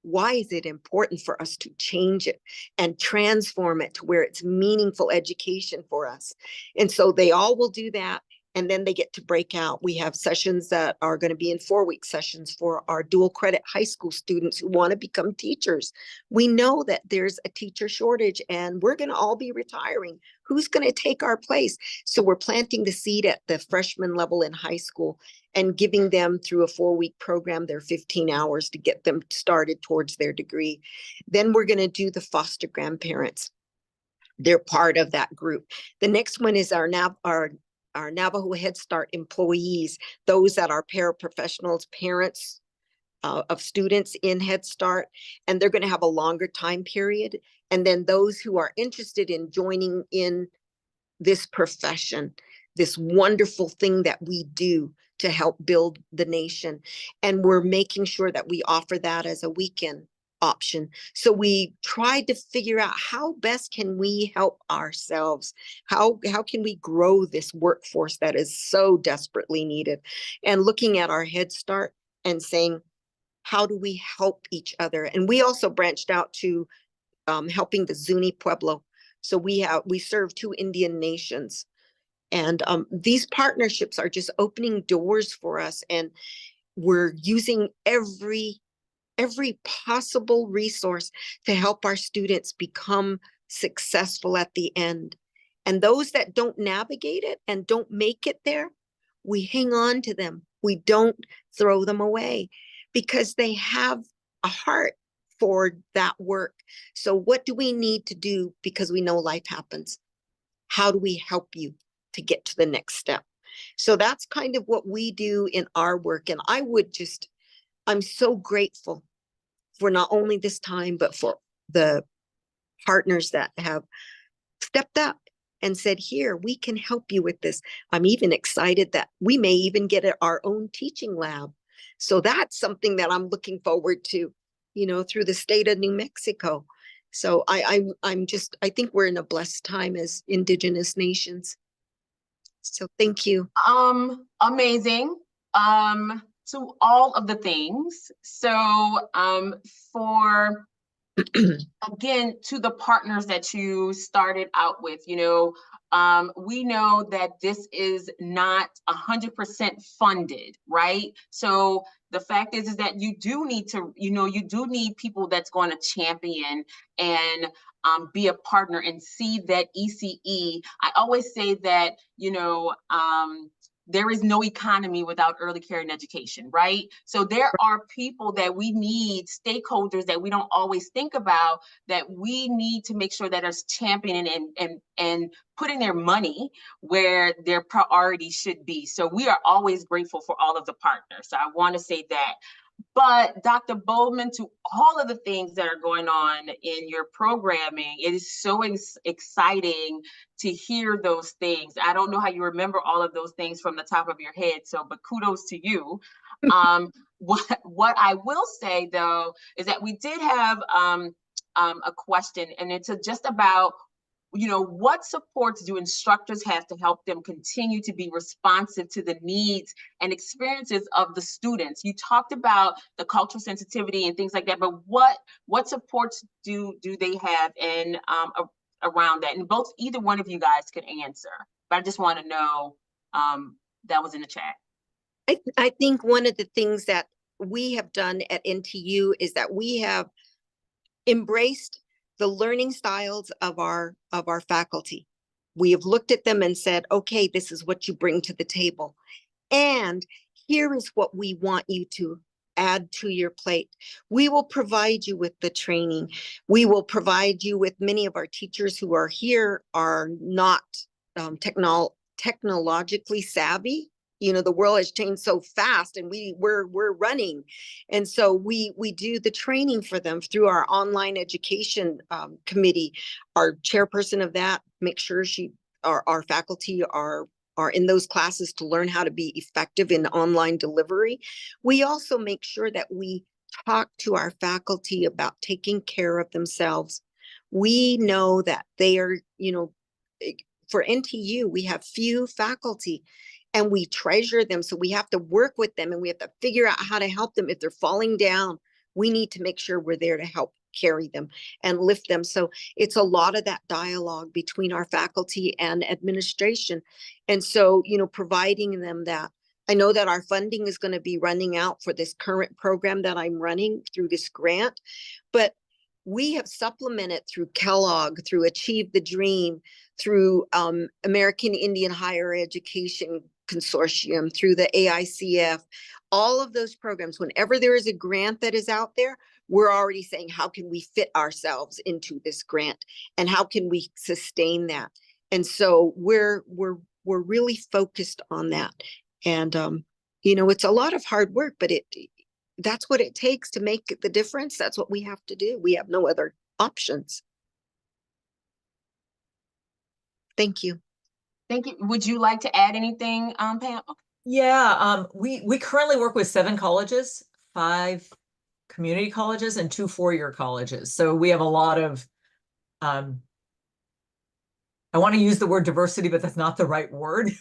Why is it important for us to change it and transform it to where it's meaningful education for us? And so they all will do that. and then they get to break out. We have sessions that are going to be in 4-week sessions for our dual credit high school students who want to become teachers. We know that there's a teacher shortage and we're going to all be retiring. Who's going to take our place? So we're planting the seed at the freshman level in high school and giving them through a 4-week program, their 15 hours to get them started towards their degree. Then we're going to do the foster grandparents. They're part of that group. The next one is our Navajo Head Start employees, those that are paraprofessionals, parents of students in Head Start, and they're going to have a longer time period. And then those who are interested in joining in this profession, this wonderful thing that we do to help build the nation. And we're making sure that we offer that as a weekend option. So we tried to figure out how best can we help ourselves? How can we grow this workforce that is so desperately needed? And looking at our Head Start and saying, how do we help each other? And we also branched out to helping the Zuni Pueblo. So we serve 2 Indian nations. And these partnerships are just opening doors for us. And we're using every possible resource to help our students become successful at the end. And those that don't navigate it and don't make it there, we hang on to them. We don't throw them away because they have a heart for that work. So what do we need to do? Because we know life happens. How do we help you to get to the next step? So that's kind of what we do in our work. And I'm so grateful for not only this time, but for the partners that have stepped up and said, here, we can help you with this. I'm even excited that we may even get our own teaching lab. So that's something that I'm looking forward to, through the state of New Mexico. So I think we're in a blessed time as Indigenous nations. So thank you. Amazing. To all of the things. So for again, to the partners that you started out with, we know that this is not 100% funded, right? So the fact is that you do need to, you do need people that's going to champion and be a partner and see that ECE. I always say that, there is no economy without early care and education, right? So there are people that we need, stakeholders that we don't always think about, that we need to make sure that are championing and putting their money where their priority should be. So we are always grateful for all of the partners. So I want to say that. But Dr. Bowman, to all of the things that are going on in your programming, it is so exciting to hear those things. I don't know how you remember all of those things from the top of your head, but kudos to you. What I will say though is that we did have a question, and it's just about what supports do instructors have to help them continue to be responsive to the needs and experiences of the students? You talked about the cultural sensitivity and things like that, but what supports do they have in around that? And either one of you guys could answer, but I just want to know that was in the chat. I think one of the things that we have done at NTU is that we have embraced the learning styles of our faculty. We have looked at them and said, okay, this is what you bring to the table. And here is what we want you to add to your plate. We will provide you with the training. We will provide you with, many of our teachers who are here are not technologically savvy. The world has changed so fast and we're running. And so we do the training for them through our online education committee. Our chairperson of that makes sure our faculty are in those classes to learn how to be effective in online delivery. We also make sure that we talk to our faculty about taking care of themselves. We know that they are, for NTU, we have few faculty and we treasure them. So we have to work with them and we have to figure out how to help them. If they're falling down, we need to make sure we're there to help carry them and lift them. So it's a lot of that dialogue between our faculty and administration. And so, you know, providing them that. I know that our funding is going to be running out for this current program that I'm running through this grant, but we have supplemented through Kellogg, through Achieve the Dream, through American Indian Higher Education Consortium, through the AICF, all of those programs. Whenever there is a grant that is out there, we're already saying, how can we fit ourselves into this grant and how can we sustain that? And so we're really focused on that. And, you know, it's a lot of hard work, but that's what it takes to make the difference. That's what we have to do. We have no other options. Thank you. Thank you. Would you like to add anything, Pam? Yeah, we currently work with 7 colleges, 5 community colleges and 2 four-year colleges. So we have a lot of, I want to use the word diversity, but that's not the right word.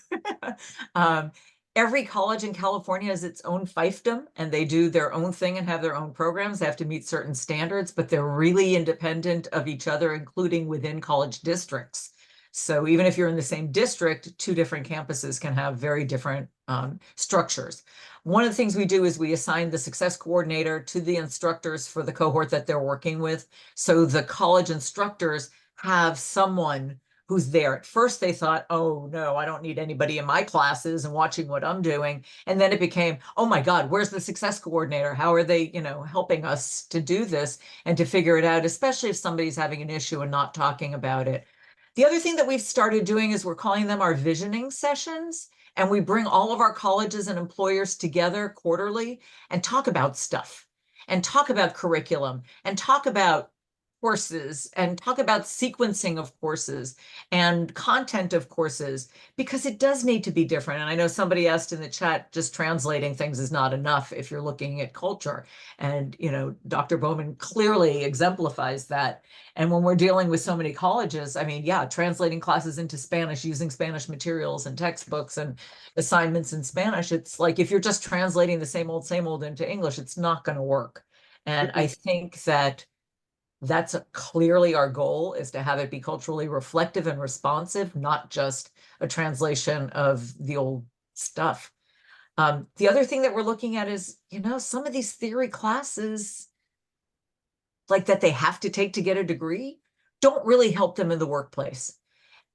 Every college in California has its own fiefdom, and they do their own thing and have their own programs. They have to meet certain standards, but they're really independent of each other, including within college districts. So even if you're in the same district, 2 different campuses can have very different structures. One of the things we do is we assign the success coordinator to the instructors for the cohort that they're working with. So the college instructors have someone who's there. At first they thought, oh no, I don't need anybody in my classes and watching what I'm doing. And then it became, oh my God, where's the success coordinator? How are they, you know, helping us to do this and to figure it out, especially if somebody's having an issue and not talking about it. The other thing that we've started doing is we're calling them our visioning sessions. And we bring all of our colleges and employers together quarterly and talk about stuff and talk about curriculum and talk about courses and talk about sequencing of courses and content of courses, because it does need to be different. And I know somebody asked in the chat, just translating things is not enough if you're looking at culture. And, you know, Dr. Bowman clearly exemplifies that. And when we're dealing with so many colleges, I mean, yeah, translating classes into Spanish, using Spanish materials and textbooks and assignments in Spanish, it's like if you're just translating the same old into English, it's not going to work. And I think that that's clearly our goal, is to have it be culturally reflective and responsive, not just a translation of the old stuff. The other thing that we're looking at is, you know, some of these theory classes, like that they have to take to get a degree, don't really help them in the workplace.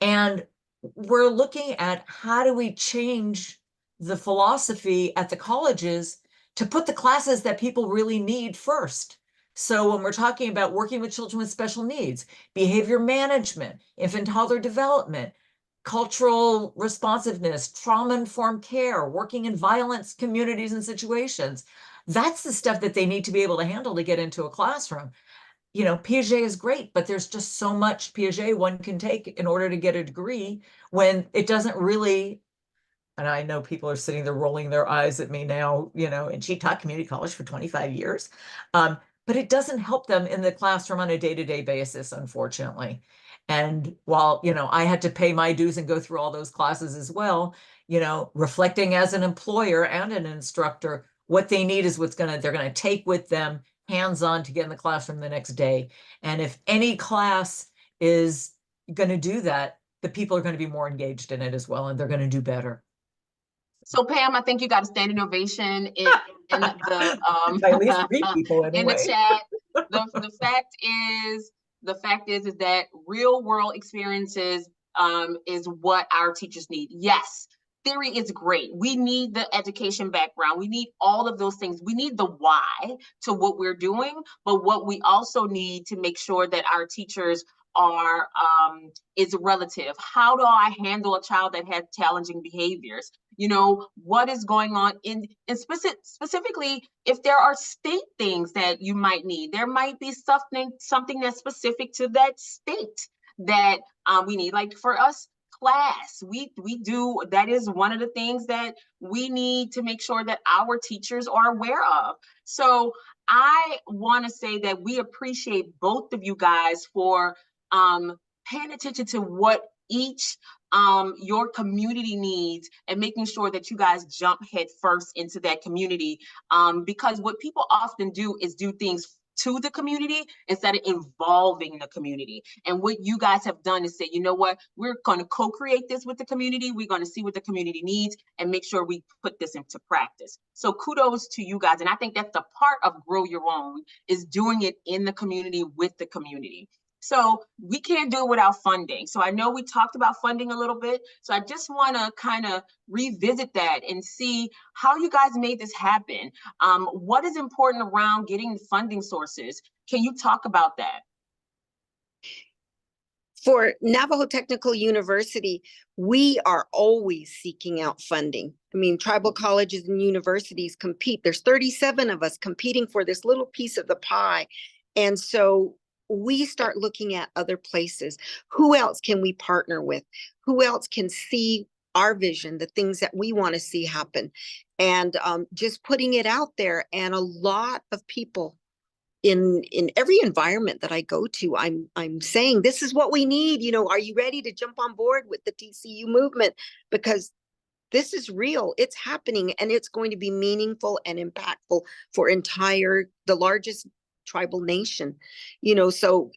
And we're looking at how do we change the philosophy at the colleges to put the classes that people really need first. So when we're talking about working with children with special needs, behavior management, infant toddler development, cultural responsiveness, trauma-informed care, working in violence communities and situations, that's the stuff that they need to be able to handle to get into a classroom. You know, Piaget is great, but there's just so much Piaget one can take in order to get a degree when it doesn't really. And I know people are sitting there rolling their eyes at me now, you know, and she taught community college for 25 years. But it doesn't help them in the classroom on a day-to-day basis, unfortunately. And while, you know, I had to pay my dues and go through all those classes as well, you know, reflecting as an employer and an instructor, what they need is they're going to take with them hands-on to get in the classroom the next day. And if any class is going to do that, the people are going to be more engaged in it as well, and they're going to do better. So Pam, I think you got a standing ovation in the at least 3 people anyway. in the chat. The fact is that real world experiences is what our teachers need. Yes, theory is great. We need the education background. We need all of those things. We need the why to what we're doing, but what we also need to make sure that our teachers are is relative. How do I handle a child that has challenging behaviors? You know, what is going on specifically if there are state things that you might need, there might be something that's specific to that state that we need. Like for us, class, we do, that is one of the things that we need to make sure that our teachers are aware of. So I want to say that we appreciate both of you guys for paying attention to what each your community needs and making sure that you guys jump head first into that community, because what people often do is do things to the community instead of involving the community. And what you guys have done is say, you know what, we're going to co-create this with the community. We're going to see what the community needs and make sure we put this into practice. So kudos to you guys. And I think that's the part of Grow Your Own, is doing it in the community with the community. So we can't do it without funding. So I know we talked about funding a little bit. So I just want to kind of revisit that and see how you guys made this happen. What is important around getting funding sources? Can you talk about that? For Navajo Technical University, we are always seeking out funding. I mean, tribal colleges and universities compete. There's 37 of us competing for this little piece of the pie. And so we start looking at other places. Who else can we partner with? Who else can see our vision, the things that we want to see happen? And just putting it out there. And a lot of people in every environment that I go to, I'm saying, this is what we need. You know, are you ready to jump on board with the TCU movement? Because this is real, it's happening, and it's going to be meaningful and impactful for the largest tribal nation. You know, so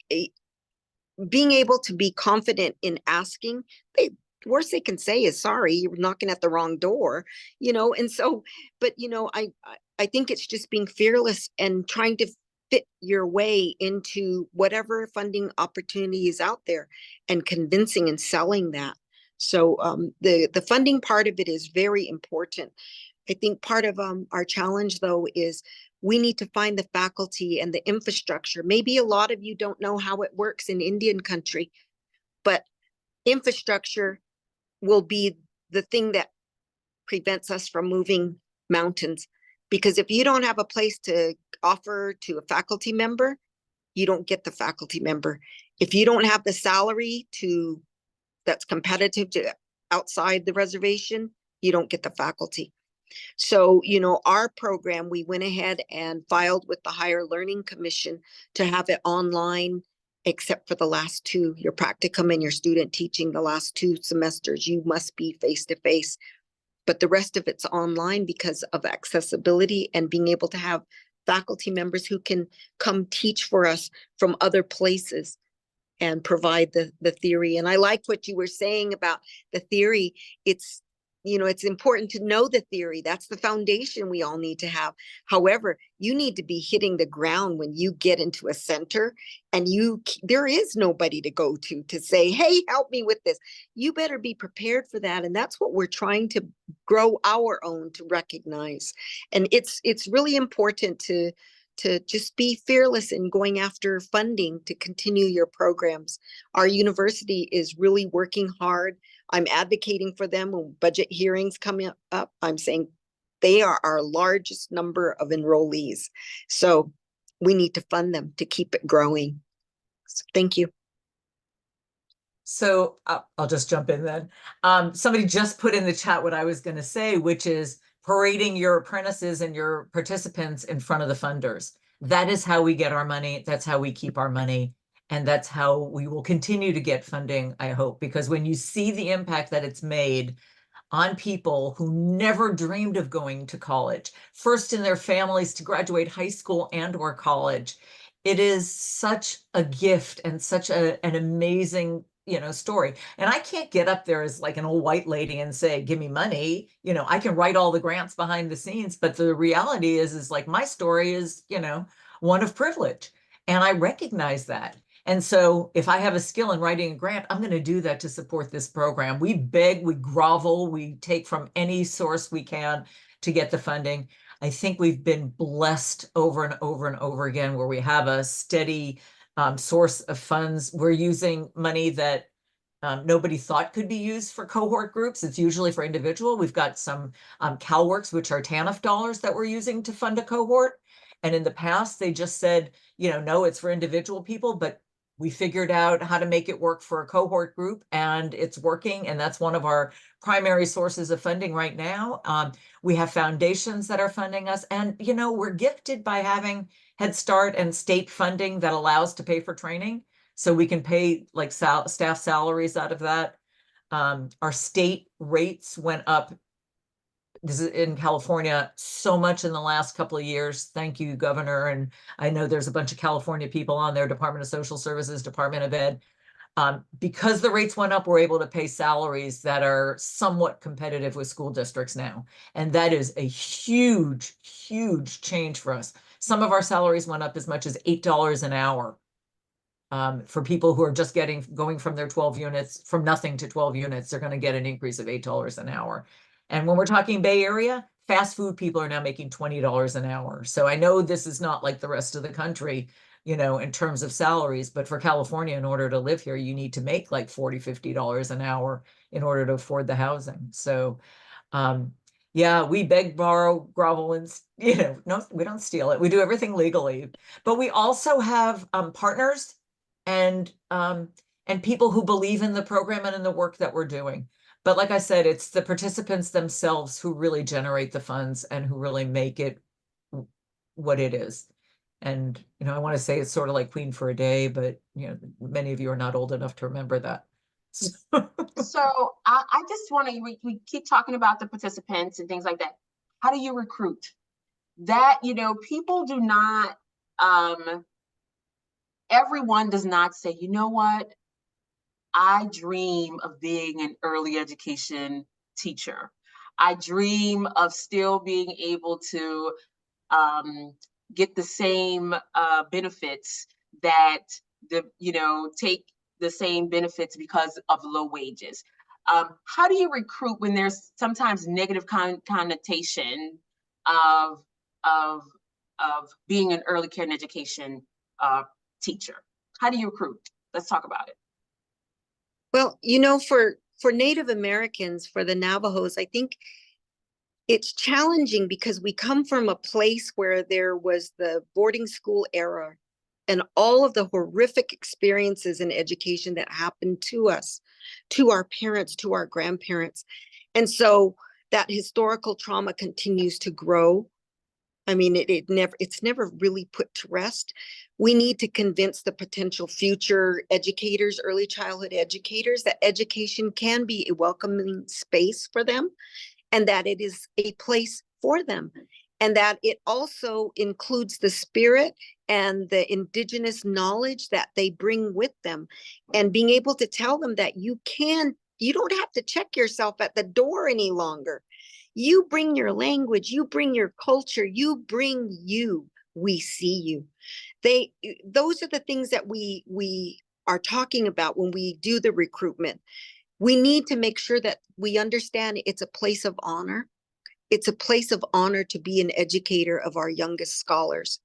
being able to be confident in asking, the worst they can say is, sorry, you're knocking at the wrong door, you know. And so, but you know, I think it's just being fearless and trying to fit your way into whatever funding opportunity is out there and convincing and selling that. So the funding part of it is very important. I think part of our challenge, though, is we need to find the faculty and the infrastructure. Maybe a lot of you don't know how it works in Indian country, but infrastructure will be the thing that prevents us from moving mountains. Because if you don't have a place to offer to a faculty member, you don't get the faculty member. If you don't have the salary that's competitive to outside the reservation, you don't get the faculty. So, you know, our program, we went ahead and filed with the Higher Learning Commission to have it online, except for the last two, your practicum and your student teaching. The last 2 semesters, you must be face-to-face. But the rest of it's online because of accessibility and being able to have faculty members who can come teach for us from other places and provide the theory. And I liked what you were saying about the theory. It's, you know, it's important to know the theory. That's the foundation we all need to have. However, you need to be hitting the ground when you get into a center and there is nobody to go to say, hey, help me with this. You better be prepared for that. And that's what we're trying to grow our own to recognize. And it's really important to just be fearless in going after funding to continue your programs. Our university is really working hard. I'm advocating for them when budget hearings coming up. I'm saying they are our largest number of enrollees. So we need to fund them to keep it growing. So thank you. So I'll just jump in then. Somebody just put in the chat what I was going to say, which is parading your apprentices and your participants in front of the funders. That is how we get our money. That's how we keep our money. And that's how we will continue to get funding, I hope, because when you see the impact that it's made on people who never dreamed of going to college, first in their families to graduate high school and or college, it is such a gift and such an amazing, you know, story. And I can't get up there as like an old white lady and say, give me money. You know, I can write all the grants behind the scenes, but the reality is like my story is, you know, one of privilege. And I recognize that. And so if I have a skill in writing a grant, I'm going to do that to support this program. We beg, we grovel, we take from any source we can to get the funding. I think we've been blessed over and over and over again where we have a steady source of funds. We're using money that nobody thought could be used for cohort groups. It's usually for individual. We've got some CalWorks, which are TANF dollars that we're using to fund a cohort. And in the past, they just said, you know, no, it's for individual people, but we figured out how to make it work for a cohort group and it's working. And that's one of our primary sources of funding right now. We have foundations that are funding us. And, you know, we're gifted by having Head Start and state funding that allows to pay for training. So we can pay like staff salaries out of that. Our state rates went up this is in California so much in the last couple of years. Thank you, Governor. And I know there's a bunch of California people on there, Department of Social Services, Department of Ed. Because the rates went up, we're able to pay salaries that are somewhat competitive with school districts now. And that is a huge, huge change for us. Some of our salaries went up as much as $8 an hour. For people who are just going from their 12 units, from nothing to 12 units, they're going to get an increase of $8 an hour. And when we're talking Bay Area, fast food people are now making $20 an hour. So I know this is not like the rest of the country, you know, in terms of salaries, but for California, in order to live here, you need to make like $40, $50 an hour in order to afford the housing. So, yeah, we beg, borrow, grovel, and, you know, no, we don't steal it. We do everything legally, but we also have partners and people who believe in the program and in the work that we're doing. But like I said, it's the participants themselves who really generate the funds and who really make it what it is. And, you know, I want to say it's sort of like Queen for a Day, but, you know, many of you are not old enough to remember that. So I just want to, we keep talking about the participants and things like that. How do you recruit? That, you know, people do not, everyone does not say, you know what, I dream of being an early education teacher. I dream of still being able to get the same benefits that take the same benefits because of low wages. How do you recruit when there's sometimes negative connotation of being an early care and education teacher? How do you recruit? Let's talk about it. Well, you know, for Native Americans, for the Navajos, I think it's challenging because we come from a place where there was the boarding school era and all of the horrific experiences in education that happened to us, to our parents, to our grandparents. And so that historical trauma continues to grow. I mean, it's never really put to rest. We need to convince the potential future educators, early childhood educators, that education can be a welcoming space for them and that it is a place for them. And that it also includes the spirit and the indigenous knowledge that they bring with them. And being able to tell them that you don't have to check yourself at the door any longer. You bring your language, you bring your culture, you bring you, we see you. Those are the things that we are talking about when we do the recruitment. We need to make sure that we understand it's a place of honor. It's a place of honor to be an educator of our youngest scholars,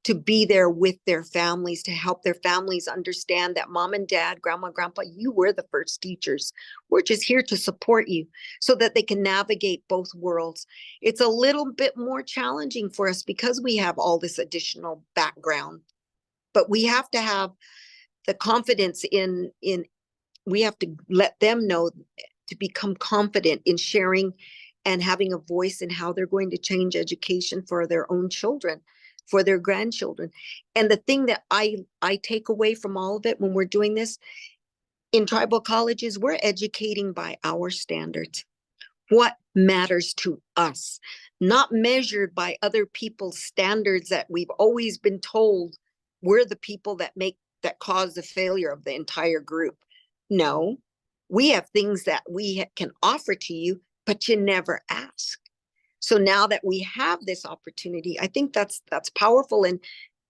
to be there with their families, to help their families understand that mom and dad, grandma, grandpa, you were the first teachers. We're just here to support you so that they can navigate both worlds. It's a little bit more challenging for us because we have all this additional background, but we have to have the confidence we have to let them know to become confident in sharing and having a voice in how they're going to change education for their own children, for their grandchildren. And the thing that I take away from all of it when we're doing this, in tribal colleges, we're educating by our standards. What matters to us, not measured by other people's standards that we've always been told we're the people that cause the failure of the entire group. No, we have things that we can offer to you, but you never ask. So now that we have this opportunity, I think that's powerful. And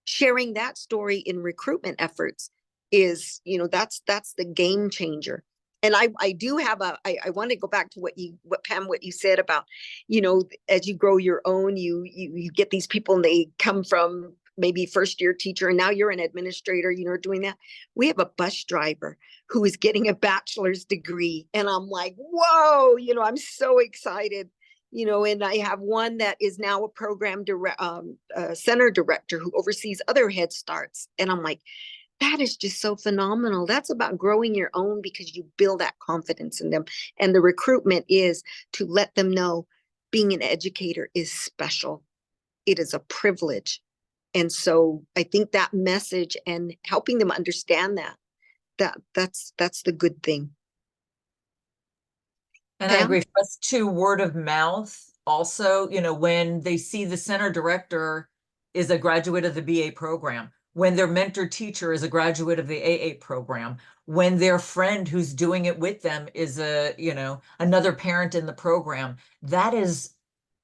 sharing that story in recruitment efforts is, that's the game changer. And I do have I want to go back to what you said about, as you grow your own, you get these people and they come from maybe first-year teacher, and now you're an administrator, doing that. We have a bus driver who is getting a bachelor's degree. And I'm like, whoa, I'm so excited, and I have one that is now a program center director who oversees other Head Starts. And I'm like, that is just so phenomenal. That's about growing your own because you build that confidence in them. And the recruitment is to let them know being an educator is special. It is a privilege. And so I think that message and helping them understand that's the good thing. And I agree, for us too, word of mouth also, you know, when they see the center director is a graduate of the BA program, when their mentor teacher is a graduate of the AA program, when their friend who's doing it with them is a, you know, another parent in the program, that is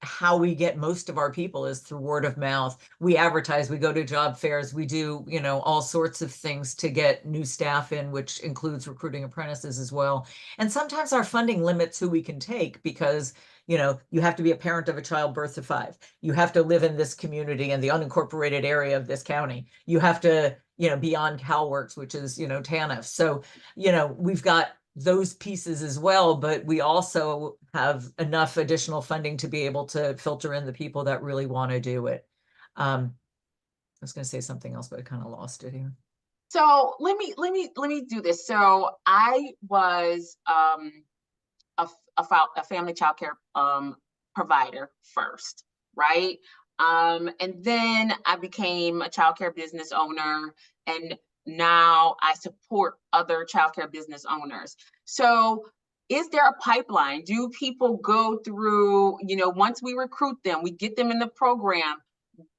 how we get most of our people, is through word of mouth. We advertise, we go to job fairs, we do, you know, all sorts of things to get new staff in, which includes recruiting apprentices as well. And sometimes our funding limits who we can take because, you know, you have to be a parent of a child birth to 5. You have to live in this community in the unincorporated area of this county. You have to, you know, be on CalWorks, which is, you know, TANF. So, you know, we've got those pieces as well, but we also have enough additional funding to be able to filter in the people that really want to do it. I was going to say something else, but I kind of lost it here. So let me do this. So I was a family childcare provider first, right? And then I became a childcare business owner, and now I support other childcare business owners. So is there a pipeline? Do people go through, you know, once we recruit them, we get them in the program,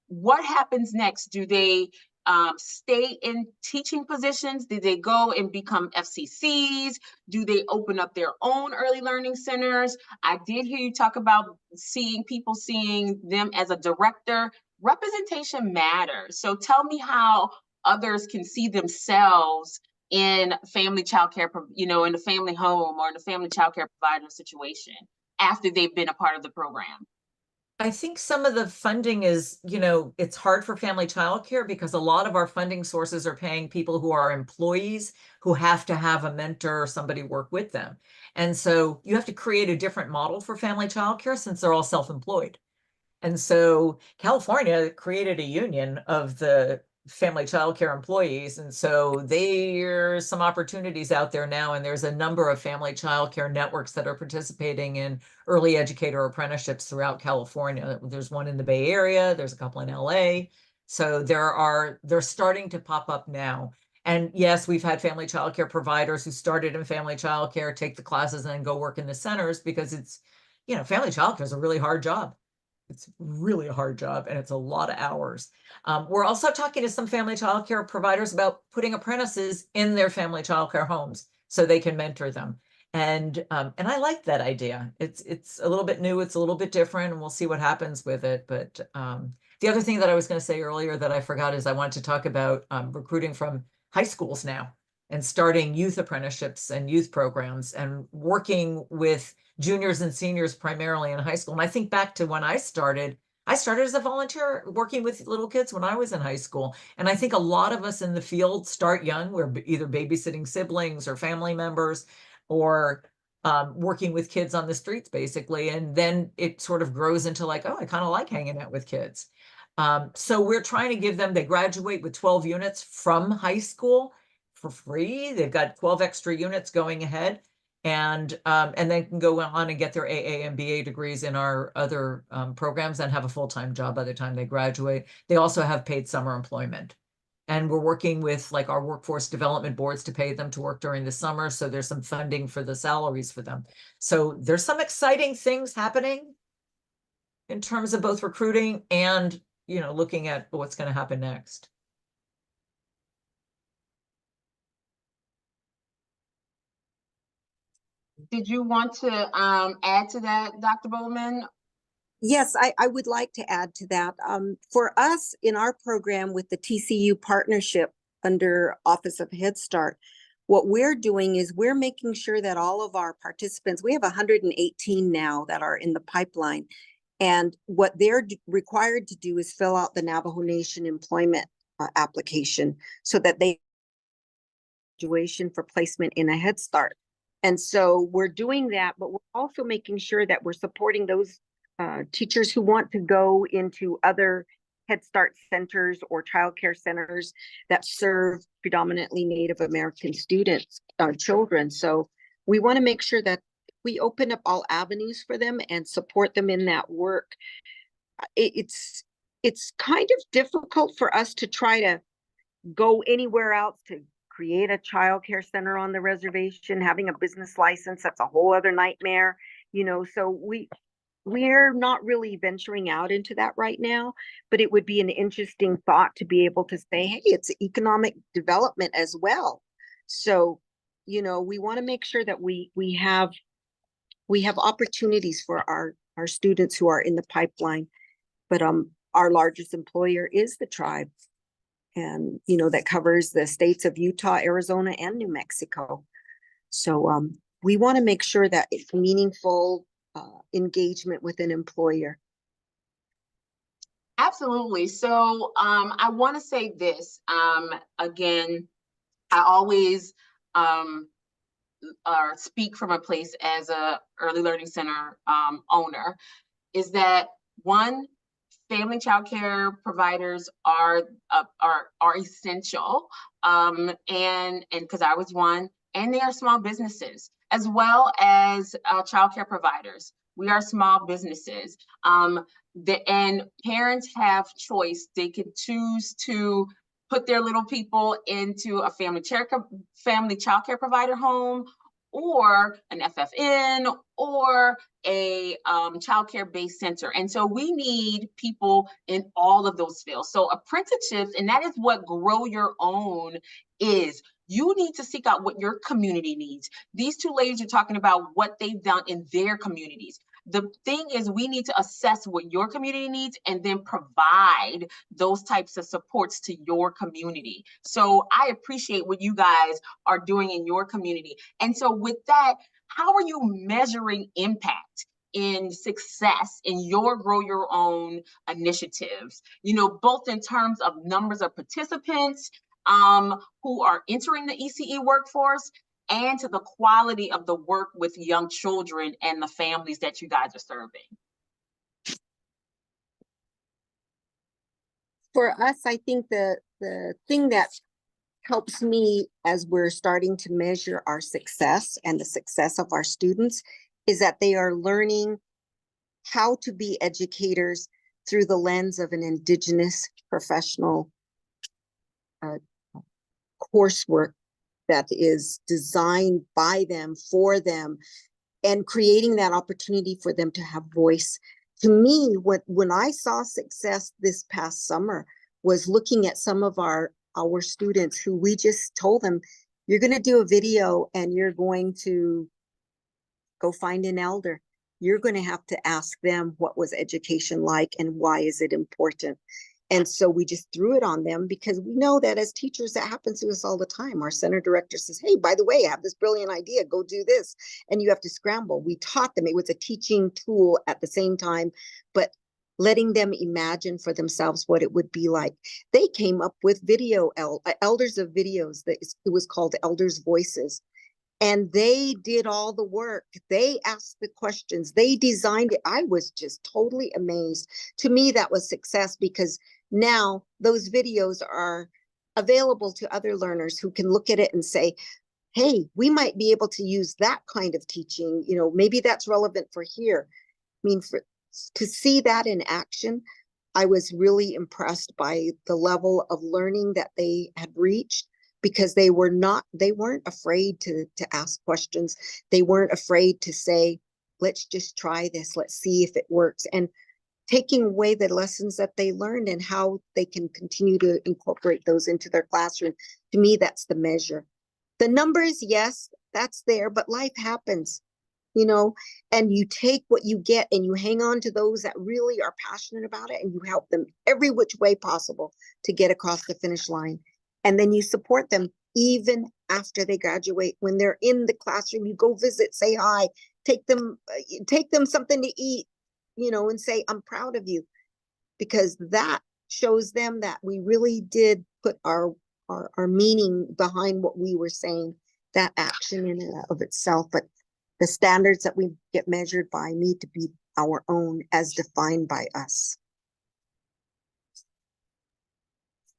what happens next? Do they stay in teaching positions? Do they go and become FCCs? Do they open up their own early learning centers? I did hear you talk about seeing them as a director. Representation matters. So tell me how others can see themselves in family childcare, you know, in the family home or in the family childcare provider situation after they've been a part of the program. I think some of the funding is, you know, it's hard for family childcare because a lot of our funding sources are paying people who are employees who have to have a mentor or somebody work with them. And so you have to create a different model for family childcare since they're all self-employed. And so California created a union of the family childcare employees. And so there's some opportunities out there now. And there's a number of family childcare networks that are participating in early educator apprenticeships throughout California. There's one in the Bay Area, there's a couple in LA. So they're starting to pop up now. And yes, we've had family childcare providers who started in family childcare take the classes and then go work in the centers because it's, you know, family childcare is a really hard job. It's really a hard job and it's a lot of hours. We're also talking to some family childcare providers about putting apprentices in their family childcare homes so they can mentor them. And I like that idea. It's a little bit new, it's a little bit different, and we'll see what happens with it. But the other thing that I was going to say earlier that I forgot is I wanted to talk about recruiting from high schools now and starting youth apprenticeships and youth programs and working with juniors and seniors primarily in high school. And I think back to when I started as a volunteer working with little kids when I was in high school. And I think a lot of us in the field start young. We're either babysitting siblings or family members or working with kids on the streets, basically. And then it sort of grows into like, oh, I kind of like hanging out with kids. So we're trying to give them, they graduate with 12 units from high school for free. They've got 12 extra units going ahead. And then can go on and get their AA and BA degrees in our other programs and have a full-time job by the time they graduate. They also have paid summer employment. And we're working with like our workforce development boards to pay them to work during the summer. So there's some funding for the salaries for them. So there's some exciting things happening in terms of both recruiting and, you know, looking at what's going to happen next. Did you want to add to that, Dr. Bowman? Yes, I would like to add to that. For us in our program with the TCU partnership under Office of Head Start, what we're doing is we're making sure that all of our participants, we have 118 now that are in the pipeline, and what they're required to do is fill out the Navajo Nation employment application so that they graduation for placement in a Head Start. And so we're doing that, but we're also making sure that we're supporting those teachers who want to go into other Head Start centers or childcare centers that serve predominantly Native American students, children. So we want to make sure that we open up all avenues for them and support them in that work. It's kind of difficult for us to try to go anywhere else to create a child care center on the reservation. Having a business license, that's a whole other nightmare, you know. So we're not really venturing out into that right now, but it would be an interesting thought to be able to say, hey, it's economic development as well. So, you know, we want to make sure that we have opportunities for our students who are in the pipeline. But our largest employer is the tribe, and you know, that covers the states of Utah, Arizona, and New Mexico. So we want to make sure that it's meaningful engagement with an employer. Absolutely. So I want to say this again. I always speak from a place as a early learning center owner. Is that one? Family child care providers are essential, and because I was one, and they are small businesses as well as child care providers. We are small businesses, and parents have choice. They can choose to put their little people into a family child care provider home, or an FFN, or a childcare based center. And so we need people in all of those fields. So apprenticeships, and that is what Grow Your Own is. You need to seek out what your community needs. These two ladies are talking about what they've done in their communities. The thing is, we need to assess what your community needs and then provide those types of supports to your community. So I appreciate what you guys are doing in your community. And so with that, how are you measuring impact in success in your Grow Your Own initiatives? You know, both in terms of numbers of participants who are entering the ECE workforce, and to the quality of the work with young children and the families that you guys are serving. For us, I think the thing that helps me as we're starting to measure our success and the success of our students is that they are learning how to be educators through the lens of an Indigenous professional coursework that is designed by them, for them, and creating that opportunity for them to have voice. To me, when I saw success this past summer was looking at some of our students who we just told them, you're going to do a video and you're going to go find an elder. You're going to have to ask them what was education like and why is it important. And so we just threw it on them because we know that as teachers, that happens to us all the time. Our center director says, hey, by the way, I have this brilliant idea, go do this. And you have to scramble. We taught them. It was a teaching tool at the same time, but letting them imagine for themselves what it would be like. They came up with elders of videos. It was called Elders Voices. And they did all the work. They asked the questions. They designed it. I was just totally amazed. To me, that was success because now those videos are available to other learners who can look at it and say, hey, we might be able to use that kind of teaching. You know, maybe that's relevant for here. I mean, to see that in action, I was really impressed by the level of learning that they had reached, because they weren't afraid to ask questions. They weren't afraid to say, let's just try this. Let's see if it works. And taking away the lessons that they learned and how they can continue to incorporate those into their classroom. To me, that's the measure. The numbers, yes, that's there, but life happens, you know, and you take what you get and you hang on to those that really are passionate about it, and you help them every which way possible to get across the finish line. And then you support them even after they graduate. When they're in the classroom, you go visit, say hi, take them something to eat, you know, and say, I'm proud of you, because that shows them that we really did put our meaning behind what we were saying, that action in and of itself. But the standards that we get measured by need to be our own as defined by us.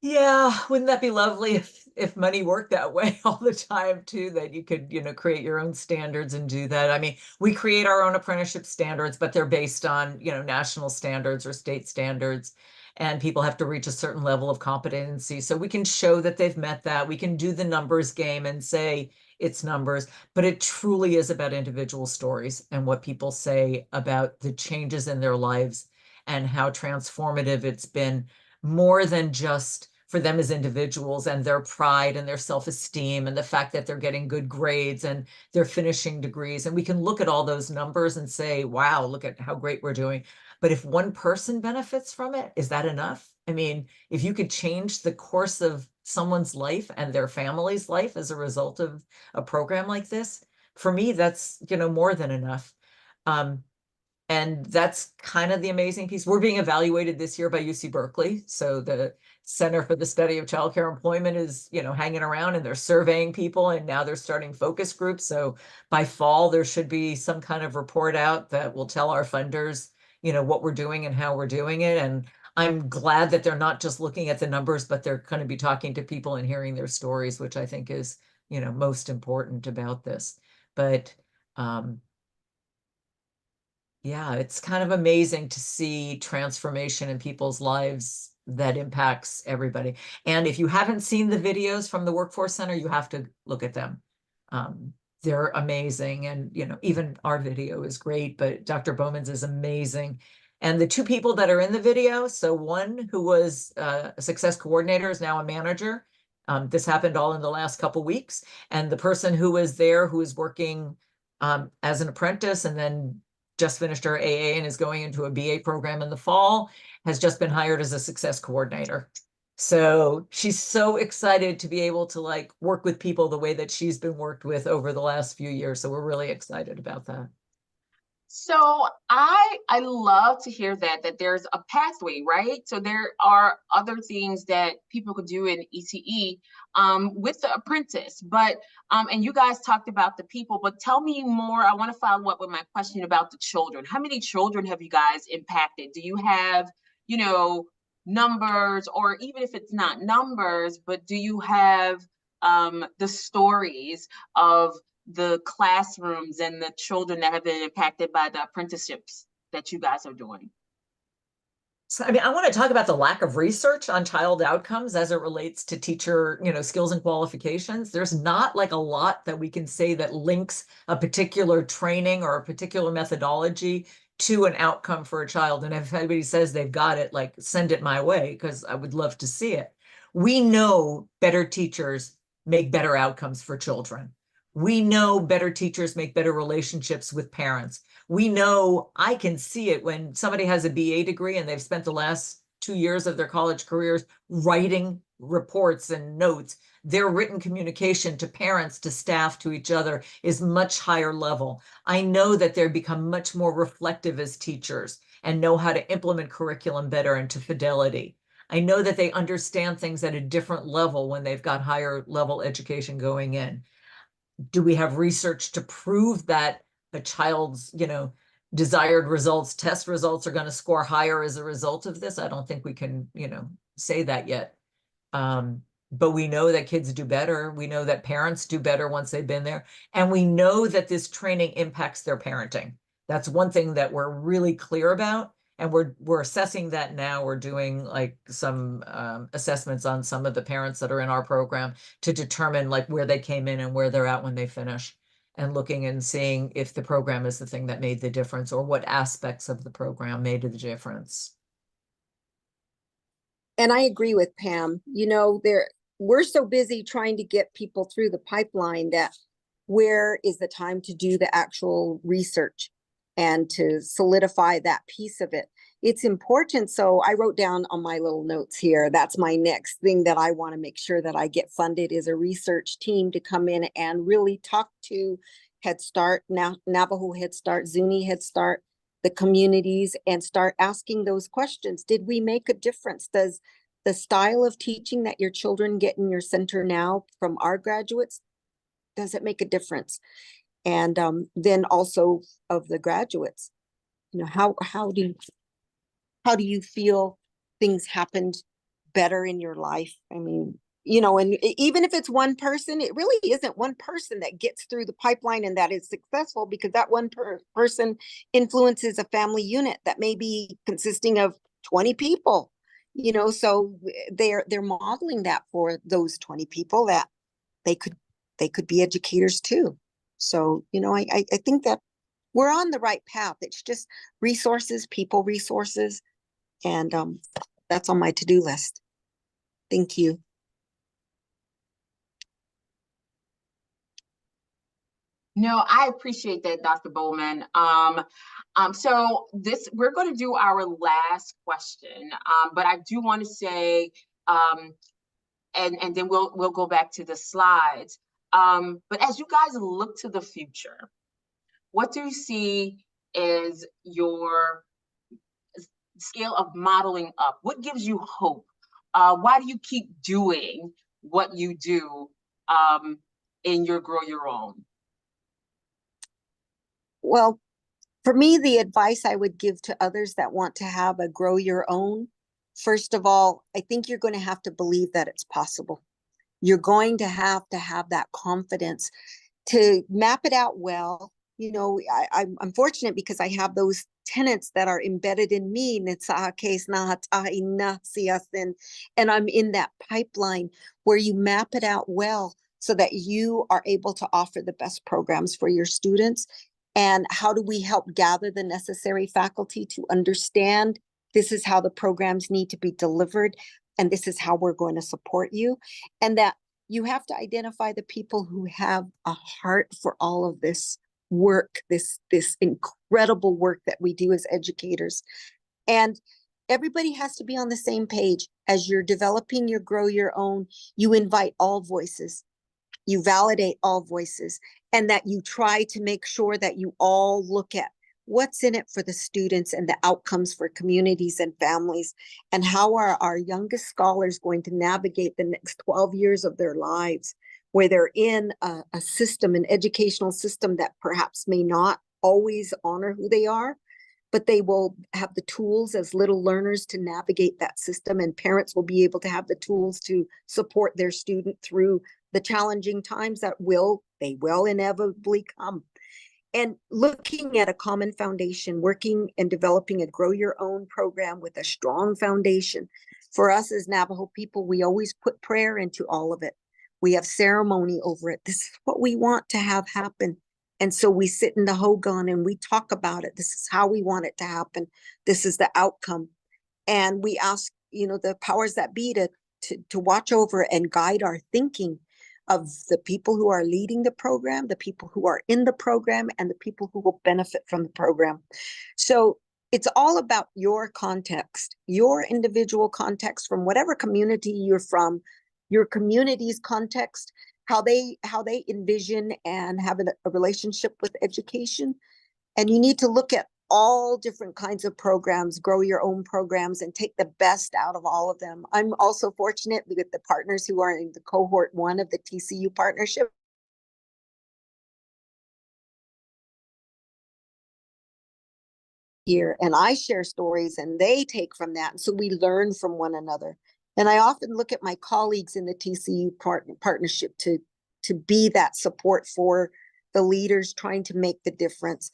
Yeah, wouldn't that be lovely if money worked that way all the time too, that you could, you know, create your own standards and do that. I mean, we create our own apprenticeship standards, but they're based on, you know, national standards or state standards. and people have to reach a certain level of competency. So we can show that they've met that. We can do the numbers game and say it's numbers, but it truly is about individual stories and what people say about the changes in their lives and how transformative it's been, more than just for them as individuals and their pride and their self-esteem and the fact that they're getting good grades and they're finishing degrees. And we can look at all those numbers and say, wow, look at how great we're doing. But if one person benefits from it, is that enough? I mean, if you could change the course of someone's life and their family's life as a result of a program like this, for me, that's, more than enough. And that's kind of the amazing piece. We're being evaluated this year by UC Berkeley. So the Center for the Study of Childcare Employment is, hanging around, and they're surveying people, and now they're starting focus groups. So by fall, there should be some kind of report out that will tell our funders, what we're doing and how we're doing it. And I'm glad that they're not just looking at the numbers, but they're going to be talking to people and hearing their stories, which I think is, most important about this. But yeah, it's kind of amazing to see transformation in people's lives that impacts everybody. And if you haven't seen the videos from the Workforce Center, you have to look at them. They're amazing. And, even our video is great, but Dr. Bowman's is amazing. And the two people that are in the video, so one who was a success coordinator is now a manager. This happened all in the last couple weeks. And the person who was there, who is working as an apprentice and then just finished her AA and is going into a BA program in the fall, has just been hired as a success coordinator. So she's so excited to be able to work with people the way that she's been worked with over the last few years. So we're really excited about that. So I love to hear that there's a pathway, right? So there are other things that people could do in ECE with the apprentice, but and you guys talked about the people, but tell me more. I want to follow up with my question about the children. How many children have you guys impacted? Do you have, numbers, or even if it's not numbers, but do you have the stories of the classrooms and the children that have been impacted by the apprenticeships that you guys are doing? So, I want to talk about the lack of research on child outcomes as it relates to teacher, skills and qualifications. There's not a lot that we can say that links a particular training or a particular methodology to an outcome for a child. And if anybody says they've got it, send it my way, because I would love to see it. We know better teachers make better outcomes for children. We know better teachers make better relationships with parents. We know, I can see it when somebody has a BA degree and they've spent the last 2 years of their college careers writing reports and notes. Their written communication to parents, to staff, to each other is much higher level. I know that they've become much more reflective as teachers and know how to implement curriculum better and to fidelity. I know that they understand things at a different level when they've got higher level education going in. Do we have research to prove that a child's, desired results, test results are going to score higher as a result of this? I don't think we can, say that yet. But we know that kids do better. We know that parents do better once they've been there. And we know that this training impacts their parenting. That's one thing that we're really clear about. And we're assessing that now. We're doing some assessments on some of the parents that are in our program to determine where they came in and where they're at when they finish, and looking and seeing if the program is the thing that made the difference or what aspects of the program made the difference. And I agree with Pam. We're so busy trying to get people through the pipeline that where is the time to do the actual research and to solidify that piece of it? It's important. So I wrote down on my little notes here, that's my next thing that I want to make sure that I get funded, is a research team to come in and really talk to Head Start, Navajo Head Start, Zuni Head Start, the communities, and start asking those questions. Did we make a difference? Does the style of teaching that your children get in your center now from our graduates, does it make a difference? And then also of the graduates, how do you feel things happened better in your life? I mean, and even if it's one person, it really isn't one person that gets through the pipeline and that is successful, because that one person influences a family unit that may be consisting of 20 people. you know, so they're modeling that for those 20 people that they could be educators too. So, you know, I think that we're on the right path. It's just resources, people resources, and that's on my to-do list. Thank you. No, I appreciate that, Dr. Bowman. So we're going to do our last question, but I do want to say, and then we'll go back to the slides. But as you guys look to the future, what do you see as your scale of modeling up? What gives you hope? Why do you keep doing what you do in your Grow Your Own? Well, for me, the advice I would give to others that want to have a Grow Your Own, first of all, I think you're going to have to believe that it's possible. You're going to have that confidence to map it out well. You know, I'm fortunate because I have those tenets that are embedded in me, and I'm in that pipeline where you map it out well so that you are able to offer the best programs for your students. And how do we help gather the necessary faculty to understand this is how the programs need to be delivered, and this is how we're going to support you, and that you have to identify the people who have a heart for all of this work, this incredible work that we do as educators. And everybody has to be on the same page. As you're developing your Grow Your Own, you invite all voices, you validate all voices, and that you try to make sure that you all look at what's in it for the students and the outcomes for communities and families, and how are our youngest scholars going to navigate the next 12 years of their lives, where they're in a system, an educational system that perhaps may not always honor who they are, but they will have the tools as little learners to navigate that system, and parents will be able to have the tools to support their student through the challenging times that will inevitably come. And looking at a common foundation, working and developing a Grow Your Own program with a strong foundation. For us as Navajo people, we always put prayer into all of it. We have ceremony over it. This is what we want to have happen. And so we sit in the hogan and we talk about it. This is how we want it to happen. This is the outcome. And we ask, you know, the powers that be to watch over and guide our thinking of the people who are leading the program, the people who are in the program, and the people who will benefit from the program. So it's all about your context, your individual context from whatever community you're from, your community's context, how they envision and have a relationship with education. And you need to look at all different kinds of programs, Grow Your Own programs, and take the best out of all of them. I'm also fortunate with the partners who are in the cohort 1 of the TCU partnership. Here, and I share stories and they take from that. And so we learn from one another. And I often look at my colleagues in the TCU partnership to be that support for the leaders trying to make the difference.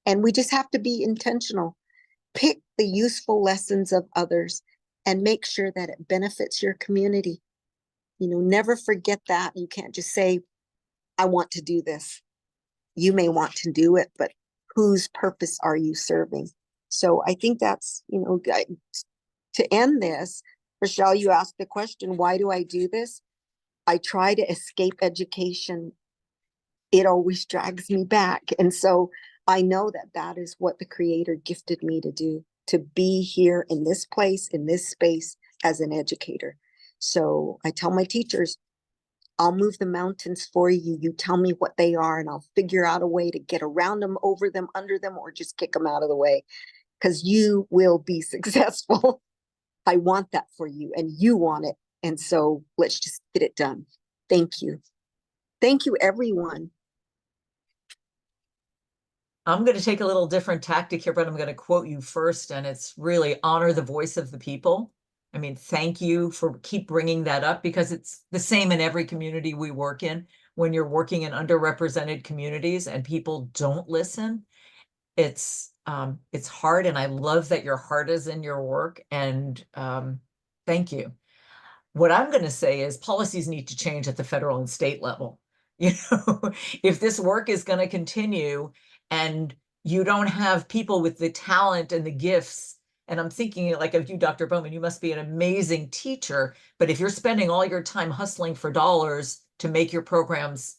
And we just have to be intentional. Pick the useful lessons of others and make sure that it benefits your community. You know, never forget that. You can't just say, I want to do this. You may want to do it, but whose purpose are you serving? So I think that's, you know, to end this, Rochelle, you asked the question, why do I do this? I try to escape education. It always drags me back. And so I know that that is what the Creator gifted me to do, to be here in this place, in this space as an educator. So I tell my teachers, I'll move the mountains for you. You tell me what they are and I'll figure out a way to get around them, over them, under them, or just kick them out of the way, because you will be successful. I want that for you and you want it. And so let's just get it done. Thank you. Thank you, everyone. I'm going to take a little different tactic here, but I'm going to quote you first, and it's really honor the voice of the people. I mean, thank you for keep bringing that up, because it's the same in every community we work in. When you're working in underrepresented communities and people don't listen, it's hard. And I love that your heart is in your work, and Thank you. What I'm going to say is policies need to change at the federal and state level. You know, if this work is going to continue and you don't have people with the talent and the gifts, and I'm thinking like of you, Dr. Bowman, you must be an amazing teacher, but if you're spending all your time hustling for dollars to make your programs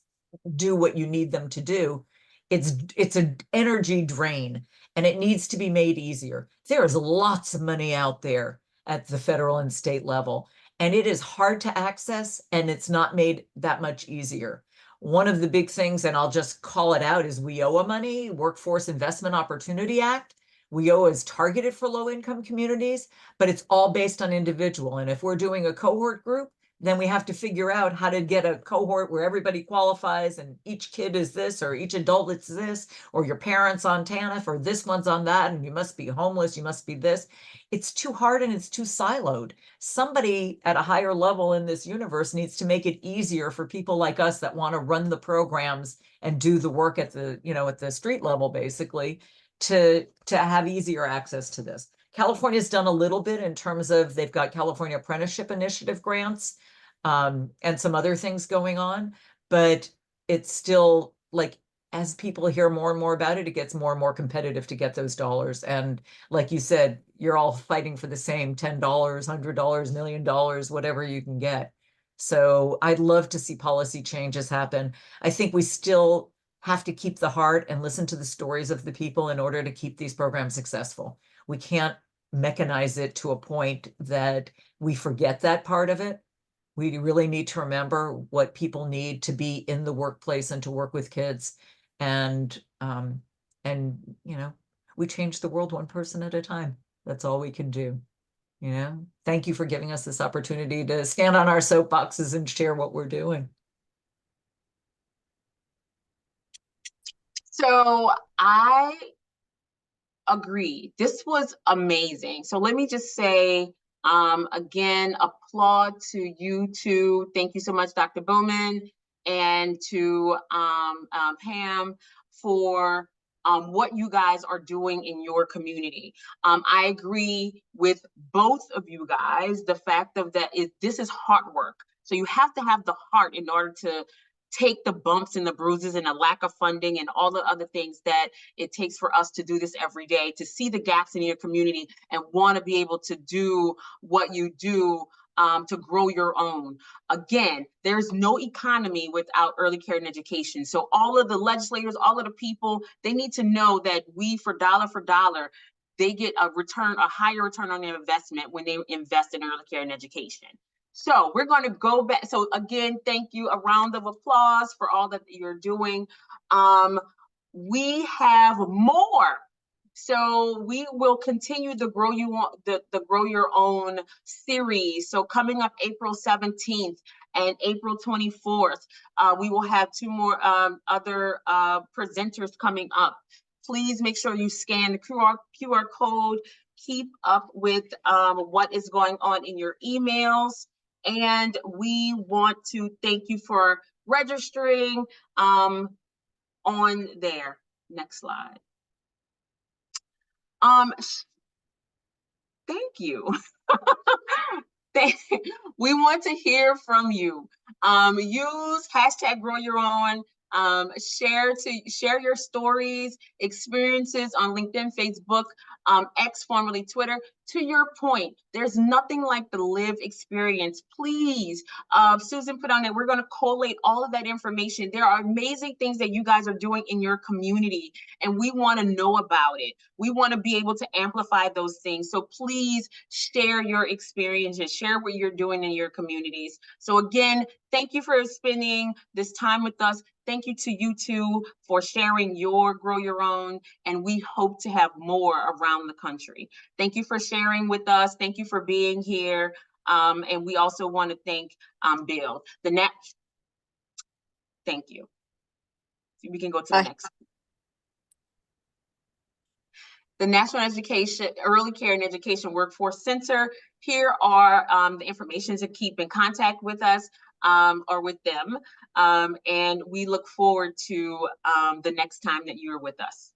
do what you need them to do, it's an energy drain, and it needs to be made easier. There is lots of money out there at the federal and state level, and it is hard to access, and it's not made that much easier. One of the big things, and I'll just call it out, is WIOA money, Workforce Investment Opportunity Act. WIOA is targeted for low-income communities, but it's all based on individual. And if we're doing a cohort group, then we have to figure out how to get a cohort where everybody qualifies and each kid is this, or each adult is this, or your parents on TANF, or this one's on that, and you must be homeless, you must be this. It's too hard and it's too siloed. Somebody at a higher level in this universe needs to make it easier for people like us that want to run the programs and do the work at the, you know, at the street level, basically, to have easier access to this. California's done a little bit in terms of they've got California Apprenticeship Initiative grants and some other things going on, but it's still like, as people hear more and more about it, it gets more and more competitive to get those dollars. And like you said, you're all fighting for the same $10, $100, $1 million, whatever you can get. So I'd love to see policy changes happen. I think we still have to keep the heart and listen to the stories of the people in order to keep these programs successful. We can't mechanize it to a point that we forget that part of it. We really need to remember what people need to be in the workplace and to work with kids. And you know, we change the world one person at a time. That's all we can do. You know, thank you for giving us this opportunity to stand on our soapboxes and share what we're doing. So I agree. This was amazing. So let me just say, again, applaud to you two. Thank you so much, Dr. Bowman, and to Pamm for what you guys are doing in your community. I agree with both of you guys, the fact of that this is hard work. So you have to have the heart in order to take the bumps and the bruises and the lack of funding and all the other things that it takes for us to do this every day, to see the gaps in your community and want to be able to do what you do to grow your own. Again, there's no economy without early care and education. So all of the legislators, all of the people, they need to know that we, for dollar, they get a higher return on their investment when they invest in early care and education. So we're going to go back. So again, thank you. A round of applause for all that you're doing. We have more. So we will continue the Grow Your Own series. So coming up April 17th and April 24th, we will have two more other presenters coming up. Please make sure you scan the QR code. Keep up with what is going on in your emails. And we want to thank you for registering on there. Next slide. Thank you. We want to hear from you. Use hashtag Grow Your Own. Share your stories, experiences on LinkedIn, Facebook, X, formerly Twitter. To your point, there's nothing like the lived experience. Please, Susan put on there, we're going to collate all of that information. There are amazing things that you guys are doing in your community, and we want to know about it. We want to be able to amplify those things. So please share your experiences, share what you're doing in your communities. So again, thank you for spending this time with us. Thank you to you two for sharing your Grow Your Own, and we hope to have more around the country. Thank you for sharing with us. Thank you for being here. And we also want to thank Bill. Thank you. We can go to the next. The National Education, Early Care and Education Workforce Center. Here are the information to keep in contact with us or with them. And we look forward to the next time that you're with us.